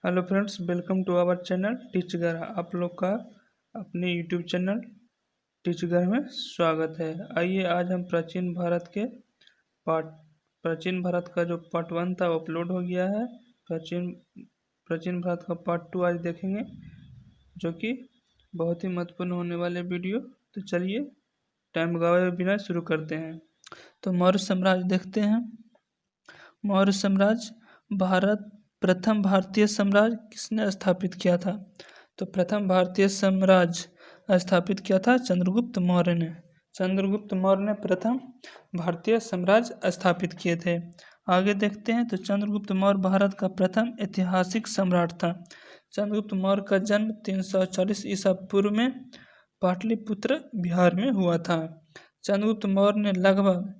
Hello friends, welcome to our channel टीचगर। आप लोग का अपने यूट्यूब चैनल टीचगर में स्वागत है। आइए आज हम पार्ट प्राचीन भारत का जो पार्ट 1 था वो अपलोड हो गया है। प्राचीन प्राचीन भारत का पार्ट 2 आज देखेंगे, जो कि बहुत ही महत्वपूर्ण होने वाले वीडियो। तो चलिए टाइम गवाए बिना शुरू करते हैं। तो मौर्य साम्राज्य देखते हैं। मौर्य साम्राज्य प्रथम भारतीय साम्राज्य किसने स्थापित किया था? तो प्रथम भारतीय साम्राज्य स्थापित किया था चंद्रगुप्त मौर्य ने। चंद्रगुप्त मौर्य ने प्रथम भारतीय साम्राज्य स्थापित किए थे। आगे देखते हैं। तो चंद्रगुप्त मौर्य भारत का प्रथम ऐतिहासिक सम्राट था। चंद्रगुप्त मौर्य का जन्म 340 ईसा पूर्व में पाटलिपुत्र बिहार में हुआ था। चंद्रगुप्त मौर्य ने लगभग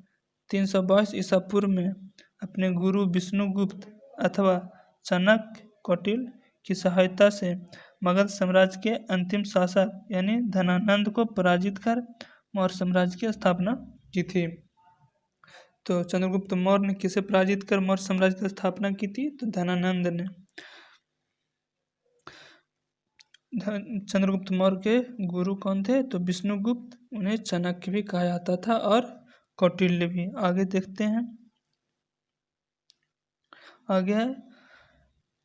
322 ईसा पूर्व में अपने गुरु विष्णुगुप्त अथवा चाणक्य कौटिल्य की सहायता से मगध साम्राज्य के अंतिम शासक यानी धनानंद को पराजित कर मौर्य साम्राज्य की स्थापना की थी। तो चंद्रगुप्त मौर्य ने किसे पराजित कर मौर्य साम्राज्य की स्थापना की थी? तो धनानंद ने। चंद्रगुप्त मौर्य के गुरु कौन थे? तो विष्णुगुप्त, उन्हें चाणक्य भी कहा जाता था और कौटिल्य भी। आगे देखते हैं। आगे है,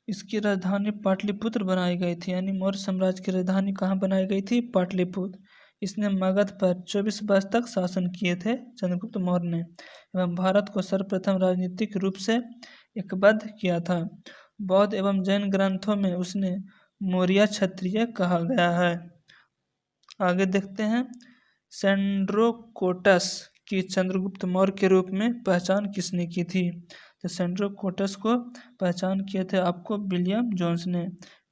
इसकी राजधानी पाटलिपुत्र बनाई गई थी, यानी मौर्य साम्राज्य की राजधानी कहाँ बनाई गई थी? पाटलिपुत्र। इसने मगध पर 24 वर्ष तक शासन किए थे चंद्रगुप्त मौर्य ने, एवं भारत को सर्वप्रथम राजनीतिक रूप से एकबद्ध किया था। बौद्ध एवं जैन ग्रंथों में उसने मौर्य क्षत्रिय कहा गया है। आगे देखते हैं। सेंड्रोकोटस की चंद्रगुप्त मौर्य के रूप में पहचान किसने की थी? तो सेंड्रोकोटस को पहचान किए थे आपको विलियम जोन्स ने।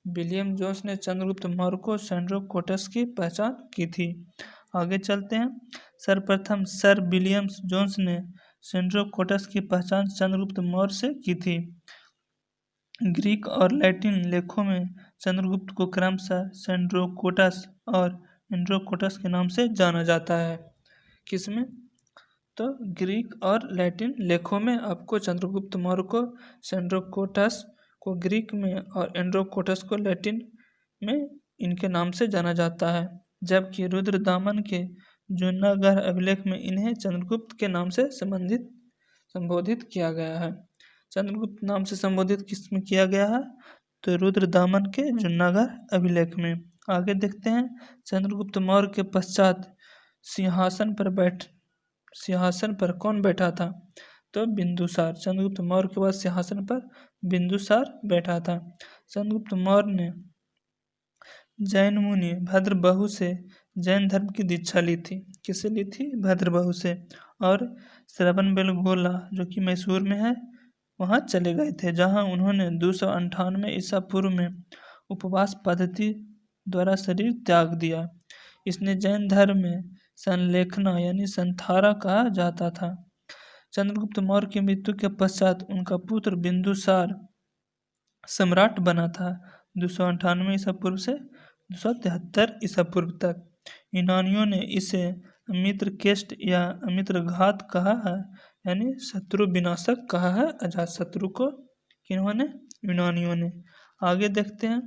विलियम जोन्स ने चंद्रगुप्त मौर्य को सेंड्रोकोटस की पहचान की थी। आगे चलते हैं। सर्वप्रथम सर विलियम जोन्स ने सेंड्रोकोटस की पहचान चंद्रगुप्त मौर्य से की थी। ग्रीक और लैटिन लेखों में चंद्रगुप्त को क्रमशः सेंड्रोकोटस और एंड्रोकोटस के नाम से जाना जाता है। किसमें? तो ग्रीक और लैटिन लेखों में आपको चंद्रगुप्त मौर्य को सेंड्रोकोटस को ग्रीक में और एंड्रोकोटस को लैटिन में इनके नाम से जाना जाता है, जबकि रुद्रदामन के जूनागढ़ अभिलेख में इन्हें चंद्रगुप्त के नाम से संबोधित किया गया है। चंद्रगुप्त नाम से संबोधित किस में किया गया है? तो रुद्रदामन के जूनागढ़ अभिलेख में। आगे देखते हैं। चंद्रगुप्त मौर्य के पश्चात सिंहासन पर कौन बैठा था? तो बिंदुसार। चंद्रगुप्त मौर्य के बाद सिंहासन पर बिंदुसार बैठा था। चंद्रगुप्त मौर्य ने जैन मुनि भद्रबहु से जैन धर्म की दीक्षा ली थी। किससे ली थी? भद्रबहु से। और श्रवणबेलगोला जो कि मैसूर में है, वहाँ चले गए थे, जहाँ उन्होंने 298 ईसा पूर्व में उपवास पद्धति द्वारा शरीर त्याग दिया। इसने जैन धर्म में संलेखना यानी संथारा कहा जाता था। चंद्रगुप्त मौर्य की मृत्यु के पश्चात उनका पुत्र बिंदुसार सम्राट बना था 298 ईसा पूर्व से 273 ईसा पूर्व तक। यूनानियों ने इसे अमित्रकेष्ट या अमित्रघात कहा है, यानी शत्रु विनाशक कहा है अजातशत्रु को। किन्होंने? यूनानियों ने। आगे देखते हैं।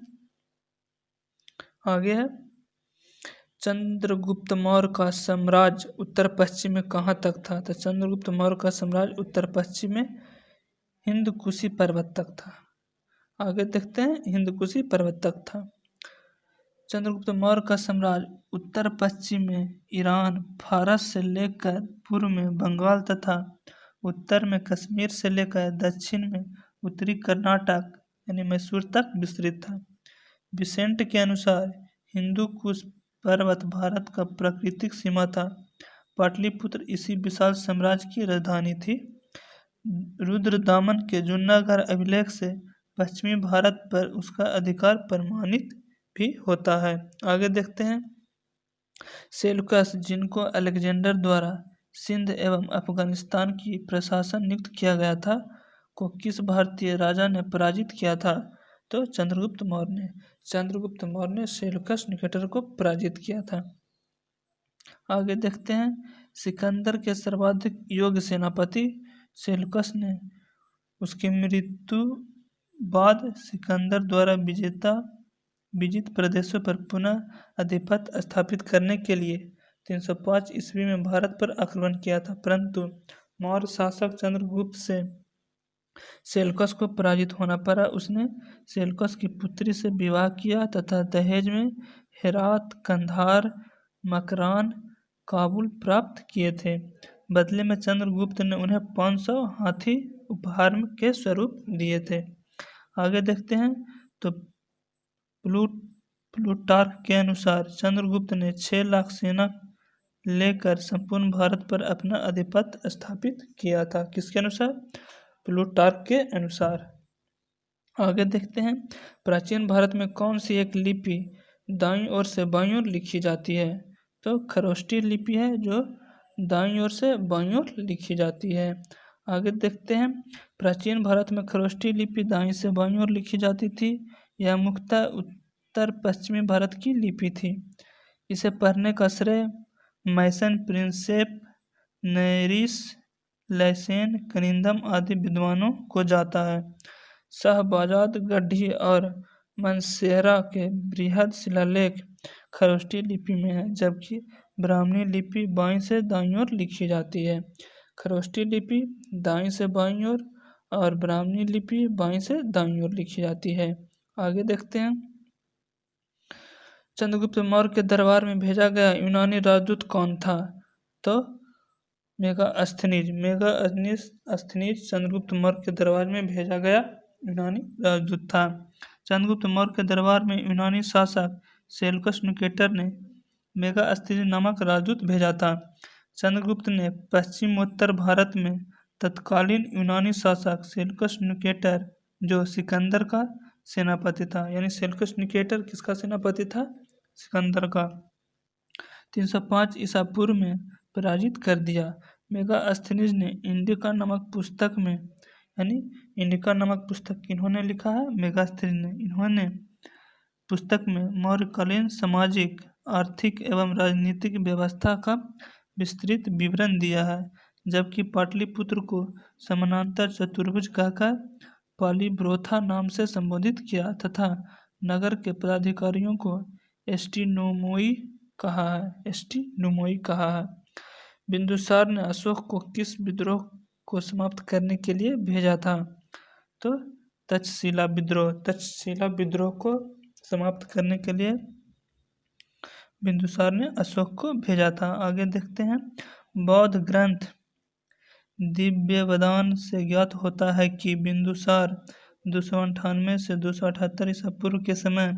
आगे है, चंद्रगुप्त मौर्य का साम्राज्य उत्तर पश्चिम में कहाँ तक था? तो चंद्रगुप्त मौर्य का साम्राज्य उत्तर पश्चिम में हिंदकुशी पर्वत तक था। आगे देखते हैं। हिंदकुशी पर्वत तक था। चंद्रगुप्त मौर्य का साम्राज्य उत्तर पश्चिम में ईरान, फारस से लेकर पूर्व में बंगाल तथा उत्तर में कश्मीर से लेकर दक्षिण में उत्तरी कर्नाटक यानी मैसूर तक विस्तृत था। बिसेंट के अनुसार हिंदुकुश पर्वत भारत का प्राकृतिक सीमा था। पाटलिपुत्र इसी विशाल साम्राज्य की राजधानी थी। रुद्रदामन के जूनागढ़ अभिलेख से पश्चिमी भारत पर उसका अधिकार प्रमाणित भी होता है। आगे देखते हैं। सेल्यूकस, जिनको अलेक्जेंडर द्वारा सिंध एवं अफगानिस्तान की प्रशासन नियुक्त किया गया था, को किस भारतीय राजा ने पराजित किया था? तो चंद्रगुप्त मौर्य ने। चंद्रगुप्त मौर्य ने सेल्यूकस निकेटर को पराजित किया था। आगे देखते हैं। सिकंदर के सर्वाधिक योग्य सेनापति सेल्यूकस ने उसकी मृत्यु बाद सिकंदर द्वारा विजित प्रदेशों पर पुनः आधिपत्य स्थापित करने के लिए 305 ईस्वी में भारत पर आक्रमण किया था, परंतु मौर्य शासक चंद्रगुप्त से सेल्कस को पराजित होना पड़ा। उसने सेल्कस की पुत्री से विवाह किया तथा दहेज में हेरात, कंधार, मकरान, काबुल प्राप्त किए थे। बदले में चंद्रगुप्त ने उन्हें 500 हाथी उपहार के स्वरूप दिए थे। आगे देखते हैं तो प्लूटार्क के अनुसार चंद्रगुप्त ने 6 लाख सेना लेकर संपूर्ण भारत पर अपना आधिपत्य स्थापित किया था। किसके अनुसार? प्लूटार्क के अनुसार। आगे देखते हैं प्राचीन भारत में कौन सी एक लिपि दाईं ओर से बाईं ओर लिखी जाती है? तो खरोष्टी लिपि है जो दाईं ओर से बाईं ओर लिखी जाती है। आगे देखते हैं प्राचीन भारत में खरोष्टी लिपि दाईं से बाईं ओर लिखी जाती थी। यह मुख्यतः उत्तर पश्चिमी भारत की लिपि थी। इसे पढ़ने का श्रेय मैसन, प्रिंसेप, नैरिस, लैसेन, कनिंदम आदि विद्वानों को जाता है। शाहबाजाद, गढ़ी और मनसेहरा के बृहद शिलालेख खरोष्टी लिपि में है, जबकि ब्राह्मणी लिपि बाईं से दाईं ओर लिखी जाती है। खरोष्टी लिपि दाईं से बाईं ओर और ब्राह्मणी लिपि बाईं से दाईं ओर लिखी जाती है। आगे देखते हैं चंद्रगुप्त मौर्य के दरबार में भेजा गया यूनानी राजदूत कौन था? तो मेगास्थनीज चंद्रगुप्त मौर्य के दरबार में भेजा गया यूनानी राजदूत था। चंद्रगुप्त मौर्य के दरबार में यूनानी शासक सेल्कस निकेटर ने मेगास्थनीज नामक राजदूत भेजा था। चंद्रगुप्त ने पश्चिमोत्तर भारत में तत्कालीन यूनानी शासक सेल्कस निकेटर, जो सिकंदर का सेनापति था, यानी सेल्कस निकेटर किसका सेनापति था? सिकंदर का, 305 ईसा पूर्व में पराजित कर दिया। मेगास्थनीज ने इंडिका नामक पुस्तक में, यानी इंडिका नामक पुस्तक किन्होंने लिखा है? मेगास्थनीज ने। इन्होंने पुस्तक में मौर्यकालीन सामाजिक, आर्थिक एवं राजनीतिक व्यवस्था का विस्तृत विवरण दिया है, जबकि पाटलिपुत्र को समानांतर चतुर्भुज कहकर पालीब्रोथा नाम से संबोधित किया तथा नगर के पदाधिकारियों को एस्टिनोमोई कहा है। बिंदुसार ने अशोक को किस विद्रोह को समाप्त करने के लिए भेजा था? तो तक्षशिला विद्रोह को समाप्त करने के लिए बिंदुसार ने अशोक को भेजा था। आगे देखते हैं बौद्ध ग्रंथ दिव्यवदान से ज्ञात होता है कि बिंदुसार 298 से 278 ईसा पूर्व के समय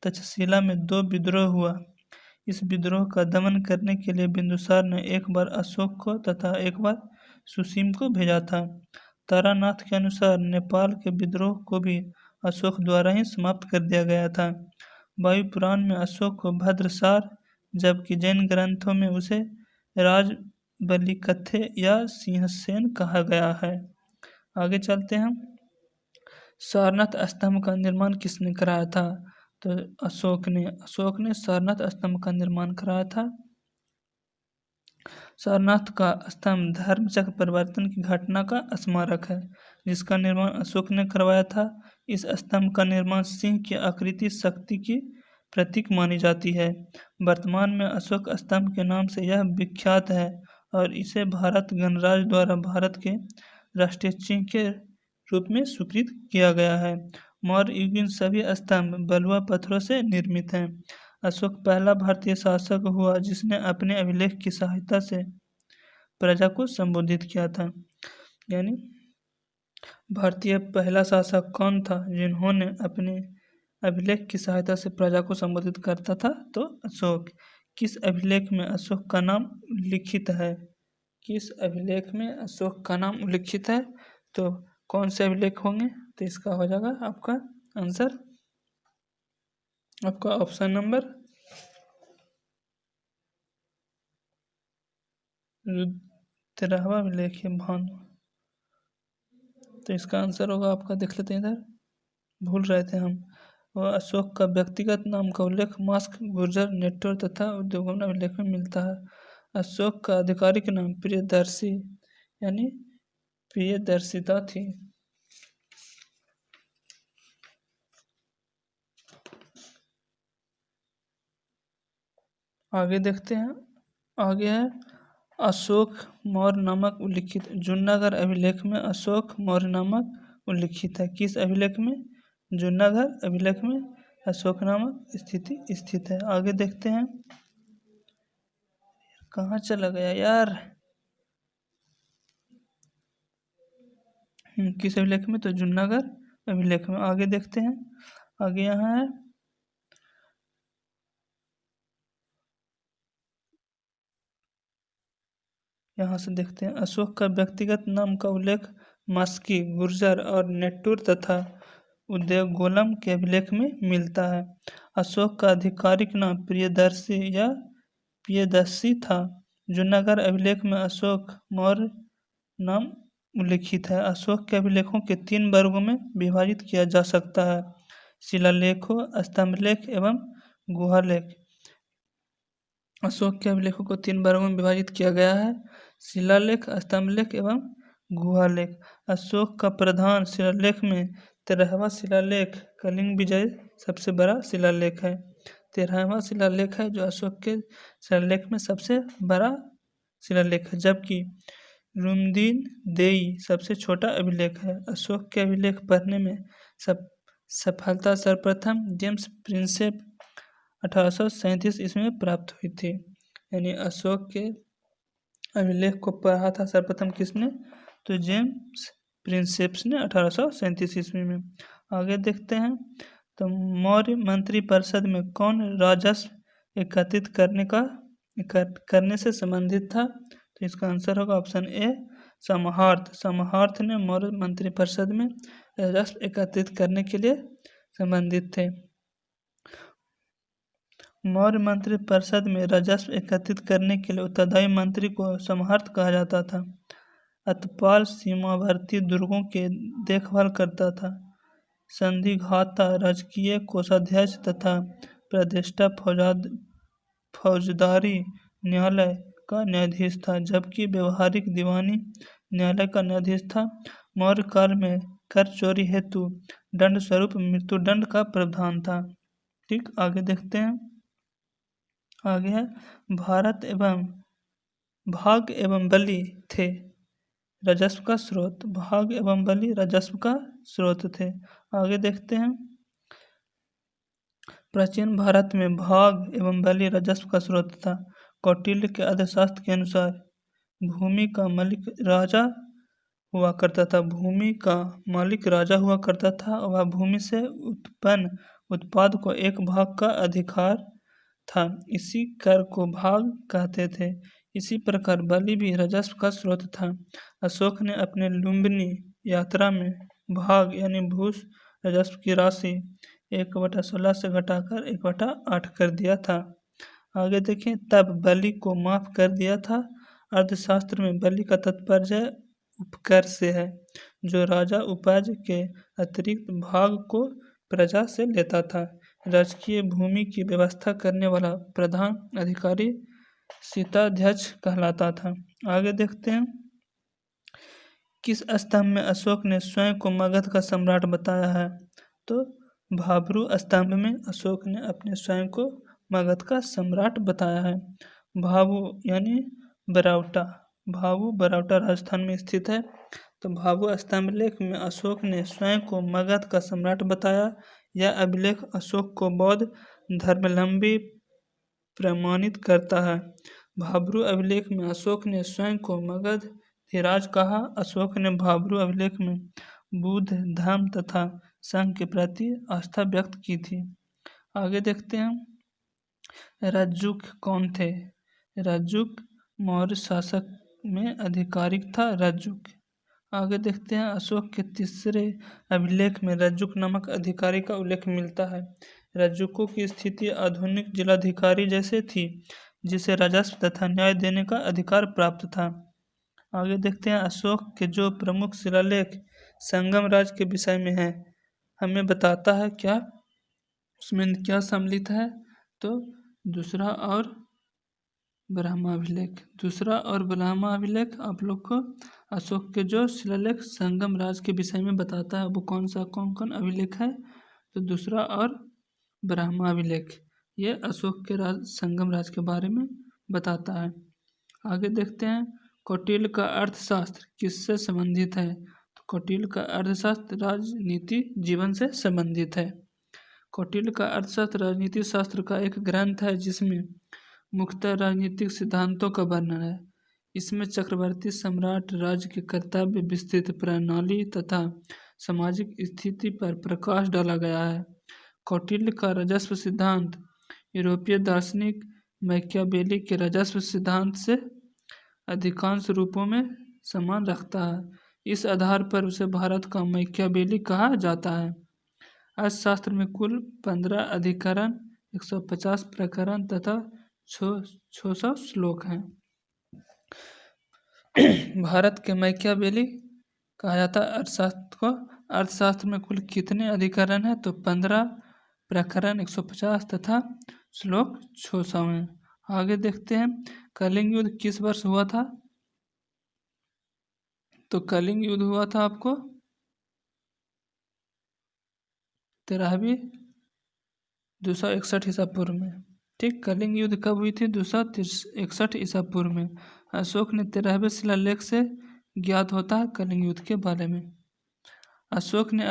तक्षशिला में 2 विद्रोह हुआ। इस विद्रोह का दमन करने के लिए बिंदुसार ने एक बार अशोक को तथा एक बार सुसीम को भेजा था। तारानाथ के अनुसार नेपाल के विद्रोह को भी अशोक द्वारा ही समाप्त कर दिया गया था। वायु पुराण में अशोक को भद्रसार, जबकि जैन ग्रंथों में उसे राजबलिकथे या सिंहसेन कहा गया है। आगे चलते हैं सारनाथ स्तंभ का निर्माण किसने कराया था? तो अशोक ने सारनाथ स्तंभ का निर्माण कराया था। सारनाथ का स्तंभ धर्मचक्र परिवर्तन की घटना का स्मारक है, जिसका निर्माण अशोक ने करवाया था। इस स्तंभ का निर्माण सिंह की आकृति शक्ति की प्रतीक मानी जाती है। वर्तमान में अशोक स्तंभ के नाम से यह विख्यात है और इसे भारत गणराज्य द्वारा भारत के राष्ट्रीय चिह्न के रूप में स्वीकृत किया गया है। मौर्य युगीन सभी स्तंभ बलुआ पत्थरों से निर्मित हैं। अशोक पहला भारतीय शासक हुआ जिसने अपने अभिलेख की सहायता से प्रजा को संबोधित किया था। यानी भारतीय पहला शासक कौन था जिन्होंने अपने अभिलेख की सहायता से प्रजा को संबोधित करता था? तो अशोक। किस अभिलेख में अशोक का नाम उल्लिखित है? किस अभिलेख में अशोक का नाम उल्लिखित है? तो कौन से अभिलेख होंगे? तो इसका हो जाएगा आपका आंसर, आपका ऑप्शन नंबर 13वां अभिलेख है भानु। तो इसका आंसर होगा आपका, देख लेते हैं इधर, भूल रहे थे हम। वह अशोक का व्यक्तिगत नाम का उल्लेख मास्क, गुर्जर, नेटोर तथा उद्योगों अभिलेख में मिलता है। अशोक का आधिकारिक नाम प्रियदर्शी यानी प्रियदर्शिता थी। आगे देखते हैं। आगे है अशोक मौर्य नामक उल्लिखित। जूनागढ़ अभिलेख में अशोक मौर्य नामक उल्लिखित है। किस अभिलेख में? जूनागढ़ अभिलेख में अशोक नामक स्थिति स्थित है। आगे देखते हैं। कहाँ चला गया यार? किस अभिलेख में? तो जूनागढ़ अभिलेख में। आगे देखते हैं। आगे यहाँ है यहाँ से देखते हैं। अशोक का व्यक्तिगत नाम का उल्लेख मस्की, गुर्जर और नेट्टूर तथा उदयगोलम के अभिलेख में मिलता है। अशोक का आधिकारिक नाम प्रियदर्शी या प्रियदर्शी था। जूनागढ़ अभिलेख में अशोक मौर्य नाम उल्लिखित है। अशोक के अभिलेखों के 3 वर्गों में विभाजित किया जा सकता है: शिलालेखों, स्तंभलेख एवं गुहालेख। अशोक के अभिलेखों को 3 वर्गों में विभाजित किया गया है: शिलालेख, स्तंभलेख एवं गुहालेख। अशोक का प्रधान शिलालेख में 13वां शिलालेख कलिंग विजय सबसे बड़ा शिलालेख है। 13वां शिलालेख है जो अशोक के शिलालेख में सबसे बड़ा शिलालेख है, जबकि रुमदीन देई सबसे छोटा अभिलेख है। अशोक के अभिलेख पढ़ने में सफलता सर्वप्रथम जेम्स प्रिंसेप 1837 ईस्वी में प्राप्त हुई थी। यानी अशोक के अभिलेख को पढ़ा था सर्वप्रथम किसने? तो जेम्स प्रिंसेप्स ने 1837 ईस्वी में। आगे देखते हैं। तो मौर्य मंत्रिपरिषद में कौन राजस्व एकत्रित करने से संबंधित था? तो इसका आंसर होगा ऑप्शन ए, समहार्थ। समहार्थ ने मौर्य मंत्रिपरिषद में राजस्व एकत्रित करने के लिए संबंधित थे। मौर्य मंत्रिपरिषद में राजस्व एकत्रित करने के लिए उत्तरदायी मंत्री को समहार्थ कहा जाता था। अतपाल सीमावर्ती दुर्गों के देखभाल करता था। संधिघाता राजकीय कोषाध्यक्ष तथा प्रतिष्ठा फौजदारी न्यायालय का न्यायाधीश था, जबकि व्यवहारिक दीवानी न्यायालय का न्यायाधीश था। मौर्य काल में कर चोरी हेतु दंड स्वरूप मृत्युदंड का प्रावधान था। ठीक, आगे देखते हैं। आगे है भारत एवं भाग एवं बलि थे राजस्व का स्रोत। भाग एवं बलि राजस्व का स्रोत थे। आगे देखते हैं। प्राचीन भारत में भाग एवं बलि राजस्व का स्रोत था। कौटिल्य के अर्थशास्त्र के अनुसार भूमि का मालिक राजा हुआ करता था। भूमि का मालिक राजा हुआ करता था। वह भूमि से उत्पन्न उत्पाद को 1 भाग का अधिकार था। इसी कर को भाग कहते थे। इसी प्रकार बलि भी राजस्व का स्रोत था। अशोक ने अपने लुम्बिनी यात्रा में भाग यानी भूस राजस्व की राशि 1/16 से घटाकर 1/8 कर दिया था। आगे देखें। तब बलि को माफ कर दिया था। अर्थशास्त्र में बलि का तात्पर्य उपकर से है, जो राजा उपज के अतिरिक्त भाग को प्रजा से लेता था। राजकीय भूमि की व्यवस्था करने वाला प्रधान अधिकारी शीताध्यक्ष कहलाता था। आगे देखते हैं। किस स्तंभ में अशोक ने स्वयं को मगध का सम्राट बताया है? तो भाब्रू स्तंभ में अशोक ने अपने स्वयं को मगध का सम्राट बताया है। भाभू यानी बरौटा। भाभू बरौटा राजस्थान में स्थित है। तो भाभू स्तंभ लेख में अशोक ने स्वयं को मगध का सम्राट बताया। यह अभिलेख अशोक को बौद्ध धर्मावलंबी प्रमाणित करता है। भाब्रू अभिलेख में अशोक ने स्वयं को मगध धीराज कहा। अशोक ने भाब्रू अभिलेख में बुद्ध धर्म तथा संघ के प्रति आस्था व्यक्त की थी। आगे देखते हैं। रज्जुक कौन थे? रज्जुक मौर्य शासक में आधिकारिक था। रज्जुक। आगे देखते हैं। अशोक के तीसरे अभिलेख में रज्जुक नामक अधिकारी का उल्लेख मिलता है। रज्जुकों की स्थिति आधुनिक जिलाधिकारी जैसे थी, जिसे राजस्व तथा न्याय देने का अधिकार प्राप्त था। आगे देखते हैं। अशोक के जो प्रमुख शिलालेख संगम राज के विषय में है, हमें बताता है क्या उसमें क्या सम्मिलित है? तो दूसरा और ब्रह्माभिलेख। दूसरा और ब्रह्माभिलेख आप लोग को अशोक के जो शिलालेख संगम राज के विषय में बताता है। वो कौन कौन अभिलेख है? तो दूसरा और ब्रह्माभिलेख। ये अशोक के संगम राज के बारे में बताता है। आगे देखते हैं कौटिल्य का अर्थशास्त्र किससे संबंधित है। तो कौटिल्य का अर्थशास्त्र राजनीति जीवन से संबंधित है। कौटिल्य का अर्थशास्त्र राजनीति शास्त्र का एक ग्रंथ है जिसमें मुख्यतः राजनीतिक सिद्धांतों का वर्णन है। इसमें चक्रवर्ती सम्राट राज्य के कर्तव्य, विस्तृत प्रणाली तथा सामाजिक स्थिति पर प्रकाश डाला गया है। कौटिल्य का राजस्व सिद्धांत यूरोपीय दार्शनिक मैकियावेली के राजस्व सिद्धांत से अधिकांश रूपों में समान रखता है। इस आधार पर उसे भारत का मैकियावेली कहा जाता है। अर्थशास्त्र में कुल 15 अधिकरण, 150 प्रकरण तथा 600 श्लोक हैं। भारत के मैकियावेली कहा जाता है अर्थशास्त्र को। अर्थशास्त्र में कुल कितने अधिकरण हैं? तो 15 प्रकरण, 150 तथा श्लोक 600 हैं। आगे देखते हैं कलिंग युद्ध किस वर्ष हुआ था। तो कलिंग युद्ध हुआ था आपको 13वीं 261 ईसा पूर्व में। ठीक, कलिंग युद्ध कब हुई थी? 261 ईसा पूर्व में। अशोक ने 13वें शिलालेख से ज्ञात होता है कलिंग युद्ध के बारे में। अशोक ने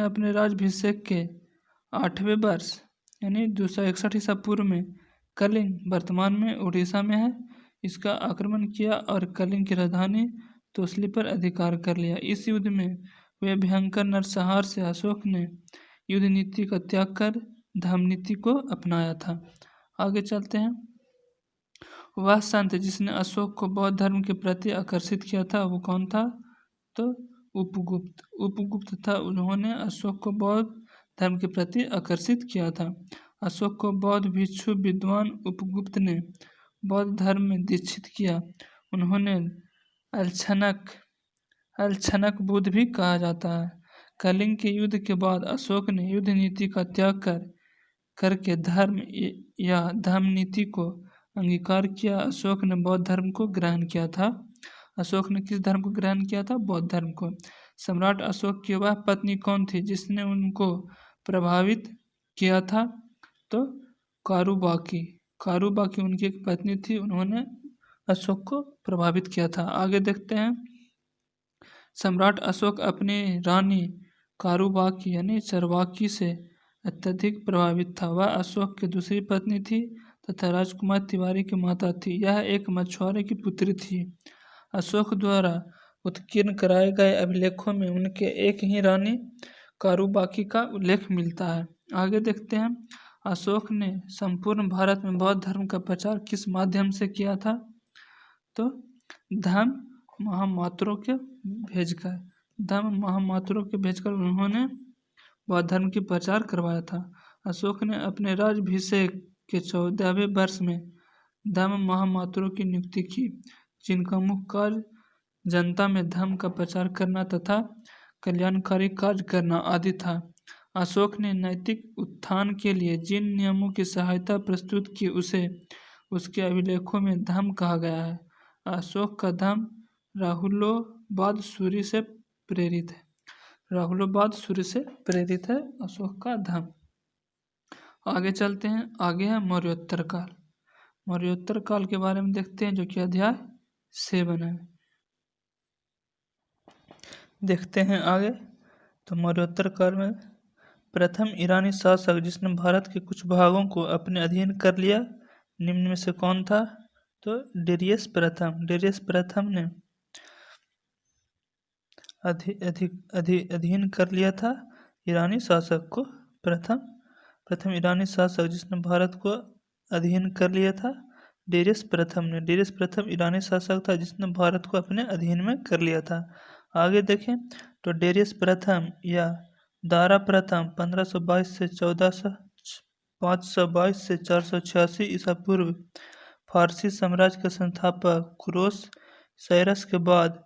अपने राज्याभिषेक के 8वें वर्ष यानी 261 ईसा पूर्व में कलिंग, वर्तमान में उड़ीसा में है, इसका आक्रमण किया और कलिंग की राजधानी तोसली पर अधिकार कर लिया। इस युद्ध में हुए भयंकर नरसंहार से अशोक ने युद्ध नीति का त्याग कर धर्म नीति को अपनाया था। आगे चलते हैं। वह संत जिसने अशोक को बौद्ध धर्म के प्रति आकर्षित किया था वो कौन था? तो उपगुप्त था। उन्होंने अशोक को बौद्ध धर्म के प्रति आकर्षित किया था। अशोक को बौद्ध भिक्षु विद्वान उपगुप्त ने बौद्ध धर्म में दीक्षित किया। उन्होंने अलछनक बुद्ध भी कहा जाता है। कलिंग के युद्ध के बाद अशोक ने युद्ध नीति का त्याग करके धर्म या धम्म नीति को अंगीकार किया। अशोक ने बौद्ध धर्म को ग्रहण किया था। अशोक ने किस धर्म को ग्रहण किया था? बौद्ध धर्म को। सम्राट अशोक की वह पत्नी कौन थी जिसने उनको प्रभावित किया था? तो कारूबाकी उनकी एक पत्नी थी, उन्होंने अशोक को प्रभावित किया था। आगे देखते हैं। सम्राट अशोक अपनी रानी कारूबाकी यानी चारवाकी से अत्यधिक प्रभावित था। वह अशोक की दूसरी पत्नी थी तथा राजकुमार तिवारी की माता थी। यह एक मछुआरे की पुत्री थी। अशोक द्वारा उत्कीर्ण कराए गए अभिलेखों में उनके एक ही रानी कारूबाकी का उल्लेख मिलता है। आगे देखते हैं। अशोक ने संपूर्ण भारत में बौद्ध धर्म का प्रचार किस माध्यम से किया था? तो धम्म महामात्रों के भेजकर उन्होंने बौद्ध धर्म की प्रचार करवाया था। अशोक ने अपने राज्याभिषेक के 14वें वर्ष में धम्म महामात्रों की नियुक्ति की, जिनका मुख्य कार्य जनता में धर्म का प्रचार करना तथा कल्याणकारी कार्य करना आदि था। अशोक ने नैतिक उत्थान के लिए जिन नियमों की सहायता प्रस्तुत की उसे उसके अभिलेखों में धम्म कहा गया है। अशोक का धम्म राहुलोवाद सूरी से प्रेरित है अशोक का धम्म। आगे चलते हैं। आगे है मौर्योत्तर काल। मौर्योत्तर काल के बारे में देखते हैं जो कि अध्याय 7 है। देखते हैं आगे। तो मौर्योत्तर काल में प्रथम ईरानी शासक जिसने भारत के कुछ भागों को अपने अधीन कर लिया निम्न में से कौन था? तो डेरियस प्रथम ने अधीन कर लिया था ईरानी शासक को। प्रथम ईरानी शासक जिसने भारत को अधीन कर लिया था डेरियस प्रथम ईरानी शासक था जिसने भारत को अपने अधीन में कर लिया था। आगे देखें तो डेरियस प्रथम या दारा प्रथम 1522 से 522 से 486 ईसा पूर्व फारसी साम्राज्य के संस्थापक खुरोस साइरस के बाद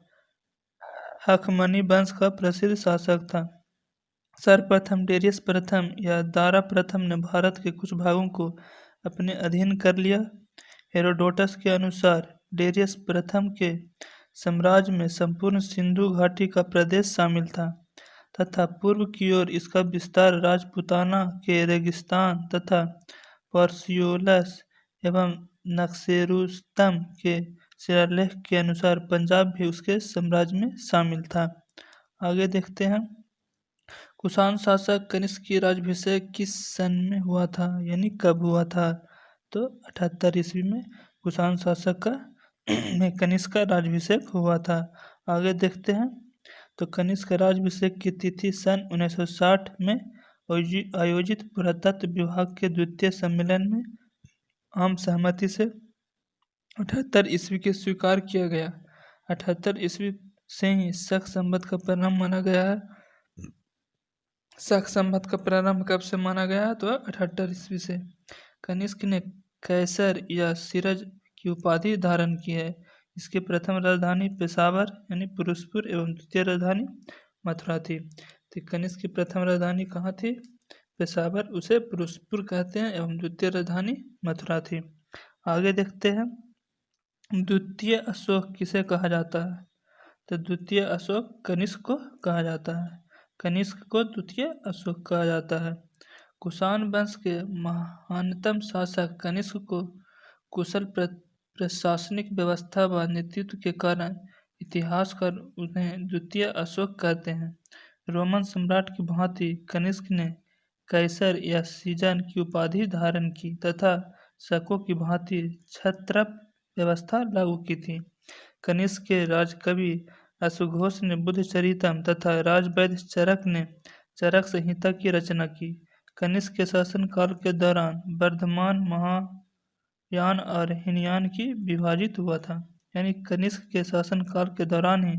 हखमनी वंश का प्रसिद्ध शासक था। सर्वप्रथम डेरियस प्रथम या दारा प्रथम ने भारत के कुछ भागों को अपने अधीन कर लिया। हेरोडोटस के अनुसार डेरियस प्रथम के साम्राज्य में संपूर्ण सिंधु घाटी का प्रदेश शामिल था तथा पूर्व की ओर इसका विस्तार राजपूताना के रेगिस्तान तथा पर्सियोलस एवं नक्सेरुस्तम के शिलालेख के अनुसार पंजाब भी उसके साम्राज्य में शामिल था। आगे देखते हैं, कुषाण शासक कनिष्क की राज्याभिषेक किस सन में हुआ था, यानी कब हुआ था? तो 78 ईस्वी में कुषाण शासक का में कनिष्क का राज्याभिषेक हुआ था। आगे देखते हैं, तो कनिष्क राज्याभिषेक की तिथि सन 1960 में आयोजित पुरातत्व विभाग के द्वितीय सम्मेलन में आम सहमति से 78 ईस्वी के स्वीकार किया गया। 78 ईस्वी से ही शक संवत का प्रारंभ माना गया है। शक संवत का प्रारंभ कब से माना गया? तो 78 ईस्वी से। कनिष्क ने कैसर या सिरज की उपाधि धारण की है। इसकी प्रथम राजधानी पेशावर यानी फिरोजपुर एवं द्वितीय राजधानी मथुरा थी। तो कनिष्क की प्रथम राजधानी कहाँ थी? पेशावर, उसे फिरोजपुर कहते हैं, एवं द्वितीय राजधानी मथुरा थी। आगे देखते हैं, द्वितीय अशोक किसे कहा जाता है? तो द्वितीय अशोक कनिष्क को कहा जाता है। कनिष्क को द्वितीय अशोक कहा जाता है। कुषाण वंश के महानतम शासक कनिष्क को कुशल प्रशासनिक व्यवस्था व नेतृत्व के कारण इतिहासकार उन्हें द्वितीय अशोक कहते हैं। रोमन सम्राट की भांति कनिष्क ने कैसर या सीजन की उपाधि धारण की तथा शकों की भांति क्षत्रप व्यवस्था लागू की थी। कनिष्क के राजकवि अश्वघोष ने बुद्धचरितम तथा राजवैद्य चरक ने चरक संहिता की रचना की। कनिष्क के शासनकाल के दौरान वर्धमान, महायान और हीनयान की विभाजित हुआ था। यानी कनिष्क के शासनकाल के दौरान ही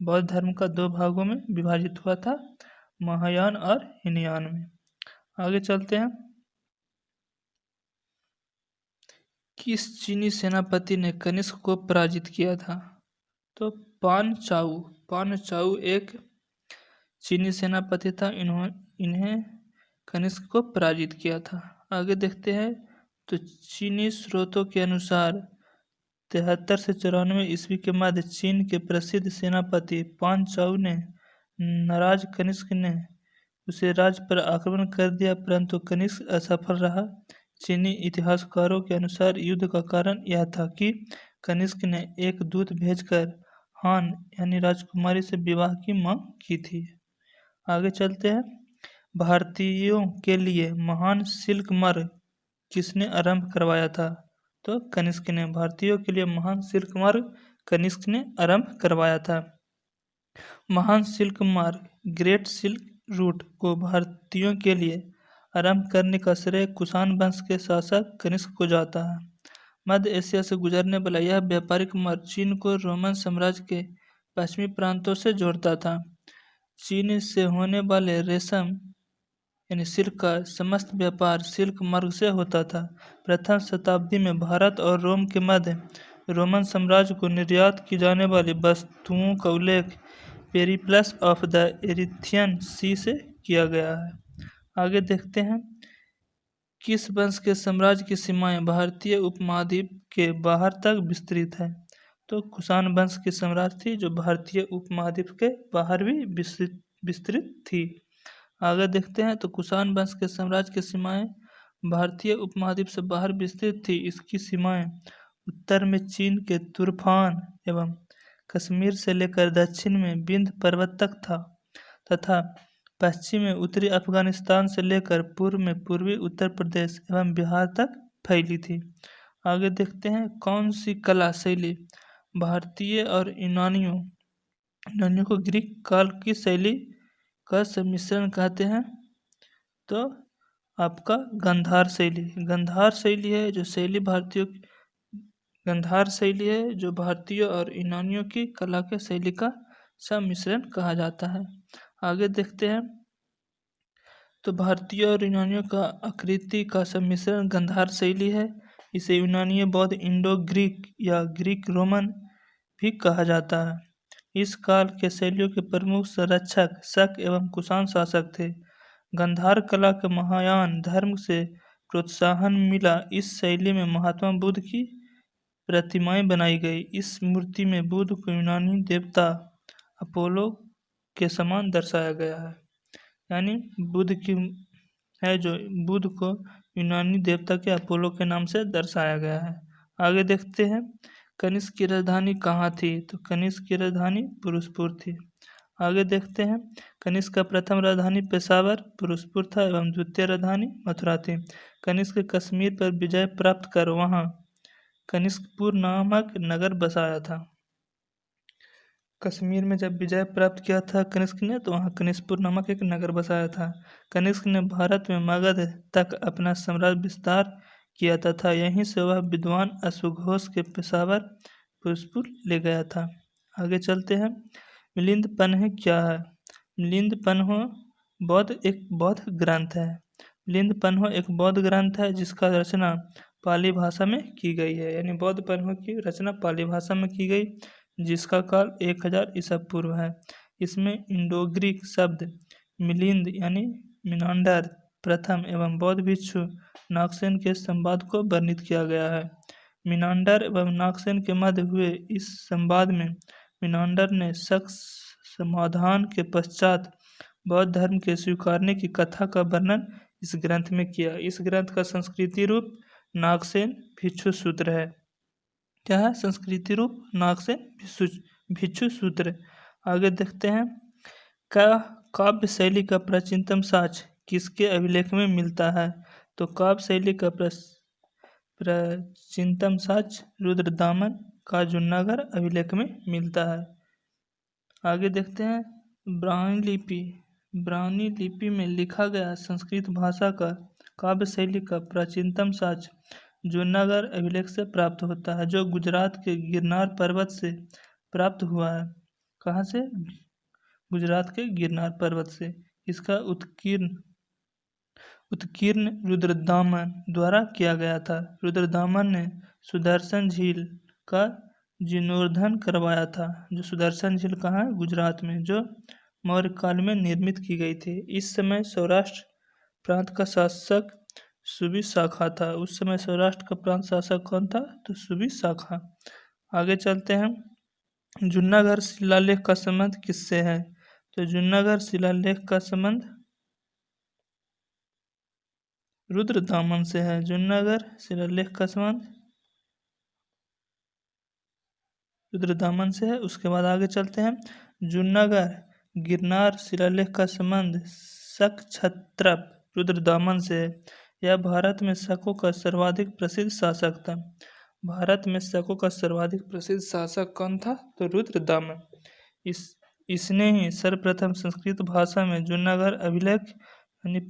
बौद्ध धर्म का दो भागों में विभाजित हुआ था, महायान और हीनयान में। आगे चलते हैं, किस चीनी सेनापति ने कनिष्क को पराजित किया था? तो पानचाऊ। पानचाऊ एक चीनी सेनापति था, इन्हें कनिष्क को पराजित किया था। आगे देखते हैं, तो चीनी स्रोतों के अनुसार 73 से 94 ईस्वी के मध्य चीन के प्रसिद्ध सेनापति पानचाऊ ने नाराज कनिष्क ने उसे राज्य पर आक्रमण कर दिया, परंतु कनिष्क असफल रहा। चीनी इतिहासकारों के अनुसार युद्ध का कारण यह था कि कनिष्क ने एक दूत भेजकर हान यानी राजकुमारी से विवाह की मांग की थी। आगे चलते हैं, भारतीयों के लिए महान सिल्क मार्ग किसने आरंभ करवाया था? तो कनिष्क ने। भारतीयों के लिए महान सिल्क मार्ग कनिष्क ने आरंभ करवाया था। महान सिल्क मार्ग, ग्रेट सिल्क रूट को भारतीयों के लिए आरंभ करने का श्रेय कुषाण वंश के शासक कनिष्क को जाता है। मध्य एशिया से गुजरने वाला यह व्यापारिक मार्ग चीन को रोमन साम्राज्य के पश्चिमी प्रांतों से जोड़ता था। चीन से होने वाले रेशम यानी सिल्क का समस्त व्यापार सिल्क मार्ग से होता था। प्रथम शताब्दी में भारत और रोम के मध्य रोमन साम्राज्य को निर्यात की जाने वाली वस्तुओं का उल्लेख पेरिप्लस ऑफ द एरिथियन सी से किया गया है। आगे देखते हैं, किस वंश के साम्राज्य की सीमाएं भारतीय उपमहाद्वीप के बाहर तक विस्तृत है? तो कुषाण वंश की साम्राज्य थी जो भारतीय उपमहाद्वीप के बाहर भी विस्तृत थी। आगे देखते हैं, तो कुषाण वंश के साम्राज्य की सीमाएं भारतीय उपमहाद्वीप से बाहर विस्तृत थी। इसकी सीमाएं उत्तर में चीन के तूर्फान एवं कश्मीर से लेकर दक्षिण में विंध्य पर्वत तक था तथा पश्चिम में उत्तरी अफगानिस्तान से लेकर पूर्व में पूर्वी उत्तर प्रदेश एवं बिहार तक फैली थी। आगे देखते हैं, कौन सी कला शैली भारतीय और यूनानियों को ग्रीक काल की शैली का सम्मिश्रण कहते हैं? तो आपका गंधार शैली। गंधार शैली है जो भारतीय और यूनानियों की कला के शैली का सम्मिश्रण कहा जाता है। आगे देखते हैं, तो भारतीय और यूनानियों का आकृति का सम्मिश्रण गंधार शैली है। इसे यूनानी बौद्ध इंडो ग्रीक या ग्रीक रोमन भी कहा जाता है। इस काल के शैलियों के प्रमुख संरक्षक शक एवं कुषाण शासक थे। गंधार कला के महायान धर्म से प्रोत्साहन मिला। इस शैली में महात्मा बुद्ध की प्रतिमाएं बनाई गई। इस मूर्ति में बुद्ध को यूनानी देवता अपोलो के समान दर्शाया गया है। यानी बुध की है जो बुध को यूनानी देवता के अपोलो के नाम से दर्शाया गया है। आगे देखते हैं कनिष्क की राजधानी कहाँ थी, तो कनिष्क की राजधानी पुरुषपुर थी। आगे देखते हैं कनिष्क का प्रथम राजधानी पेशावर पुरुषपुर था एवं द्वितीय राजधानी मथुरा थी। कनिष्क कश्मीर पर विजय प्राप्त कर वहां कनिष्कपुर नामक नगर बसाया था। कश्मीर में जब विजय प्राप्त किया था कनिष्क ने, तो वहाँ कनिष्कपुर नामक एक नगर बसाया था। कनिष्क ने भारत में मगध तक अपना साम्राज्य विस्तार किया तथा यहीं से वह विद्वान अश्वघोष के पेशावर पुरुषपुर ले गया था। आगे चलते हैं मिलिंद पन्ह क्या है। मिलिंद पन्ह एक बौद्ध ग्रंथ है। मिलिंद पन्ह एक बौद्ध ग्रंथ है जिसका रचना पाली भाषा में की गई है। यानी बौद्ध पन्ह की रचना पाली भाषा में की गई जिसका काल 1000 ईसा पूर्व है। इसमें इंडो-ग्रीक शब्द मिलिंद यानी मिनांडर प्रथम एवं बौद्ध भिक्षु नागसेन के संवाद को वर्णित किया गया है। मिनांडर एवं नागसेन के मध्य हुए इस संवाद में मिनांडर ने शक समाधान के पश्चात बौद्ध धर्म के स्वीकारने की कथा का वर्णन इस ग्रंथ में किया। इस ग्रंथ का संस्कृति रूप नागसेन भिक्षु सूत्र है। क्या है? संस्कृति रूप नागसेन भिक्षु सूत्र। आगे देखते हैं काव्य शैली का प्राचीनतम साक्ष्य किसके अभिलेख में मिलता है, तो काव्य शैली का प्राचीनतम साक्ष्य रुद्रदामन का जूनागढ़ अभिलेख में मिलता है। आगे देखते हैं ब्राह्मी लिपि में लिखा गया संस्कृत भाषा का काव्य शैली का प्राचीनतम साक्ष्य जूनागढ़ अभिलेख से प्राप्त होता है, जो गुजरात के गिरनार पर्वत से प्राप्त हुआ है। कहाँ से? गुजरात के गिरनार पर्वत से। इसका उत्कीर्ण रुद्रदामन द्वारा किया गया था। रुद्रदामन ने सुदर्शन झील का जीर्णोद्धार करवाया था, जो सुदर्शन झील कहाँ है? गुजरात में, जो मौर्य काल में निर्मित की गई थी। इस समय सौराष्ट्र प्रांत का शासक सुविशाखा था। उस समय सौराष्ट्र का प्रांत शासक कौन था? तो सुविशाखा। आगे चलते हैं जूनागढ़ शिलालेख का संबंध किससे है, तो जूनागढ़ शिलालेख का संबंध रुद्रदामन से है। जूनागढ़ शिलालेख का संबंध रुद्रदामन से है। उसके बाद आगे चलते हैं जूनागढ़ गिरनार शिलालेख का संबंध शक क्षत्रप रुद्रदामन से है। यह भारत में शकों का सर्वाधिक प्रसिद्ध शासक था। भारत में शकों का सर्वाधिक प्रसिद्ध शासक कौन था? तो रुद्रदामन। इसने ही सर्वप्रथम संस्कृत भाषा में जूनागढ़ अभिलेख यानी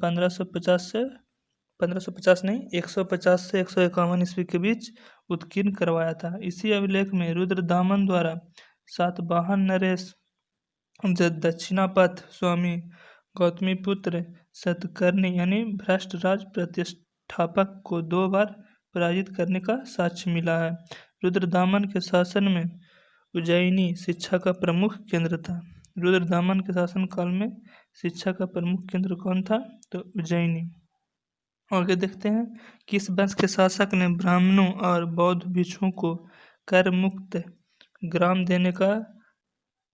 150 नहीं 150 से 151 ईस्वी के बीच उत्कीर्ण करवाया था। इसी अभिलेख में रुद्रदामन द्वारा सातवाहन नरेश दक्षिणापथ स्वामी गौतमीपुत्र सतकर्णी यानी भ्रष्ट राज प्रतिष्ठापक को 2 बार पराजित करने का साक्ष्य मिला है। रुद्रदामन के शासन में उज्जैनी शिक्षा का प्रमुख केंद्र था। रुद्रदामन के शासन काल में शिक्षा का प्रमुख केंद्र कौन था? तो उज्जैनी। आगे देखते हैं किस वंश के शासक ने ब्राह्मणों और बौद्ध भिक्षुओं को कर मुक्त ग्राम देने का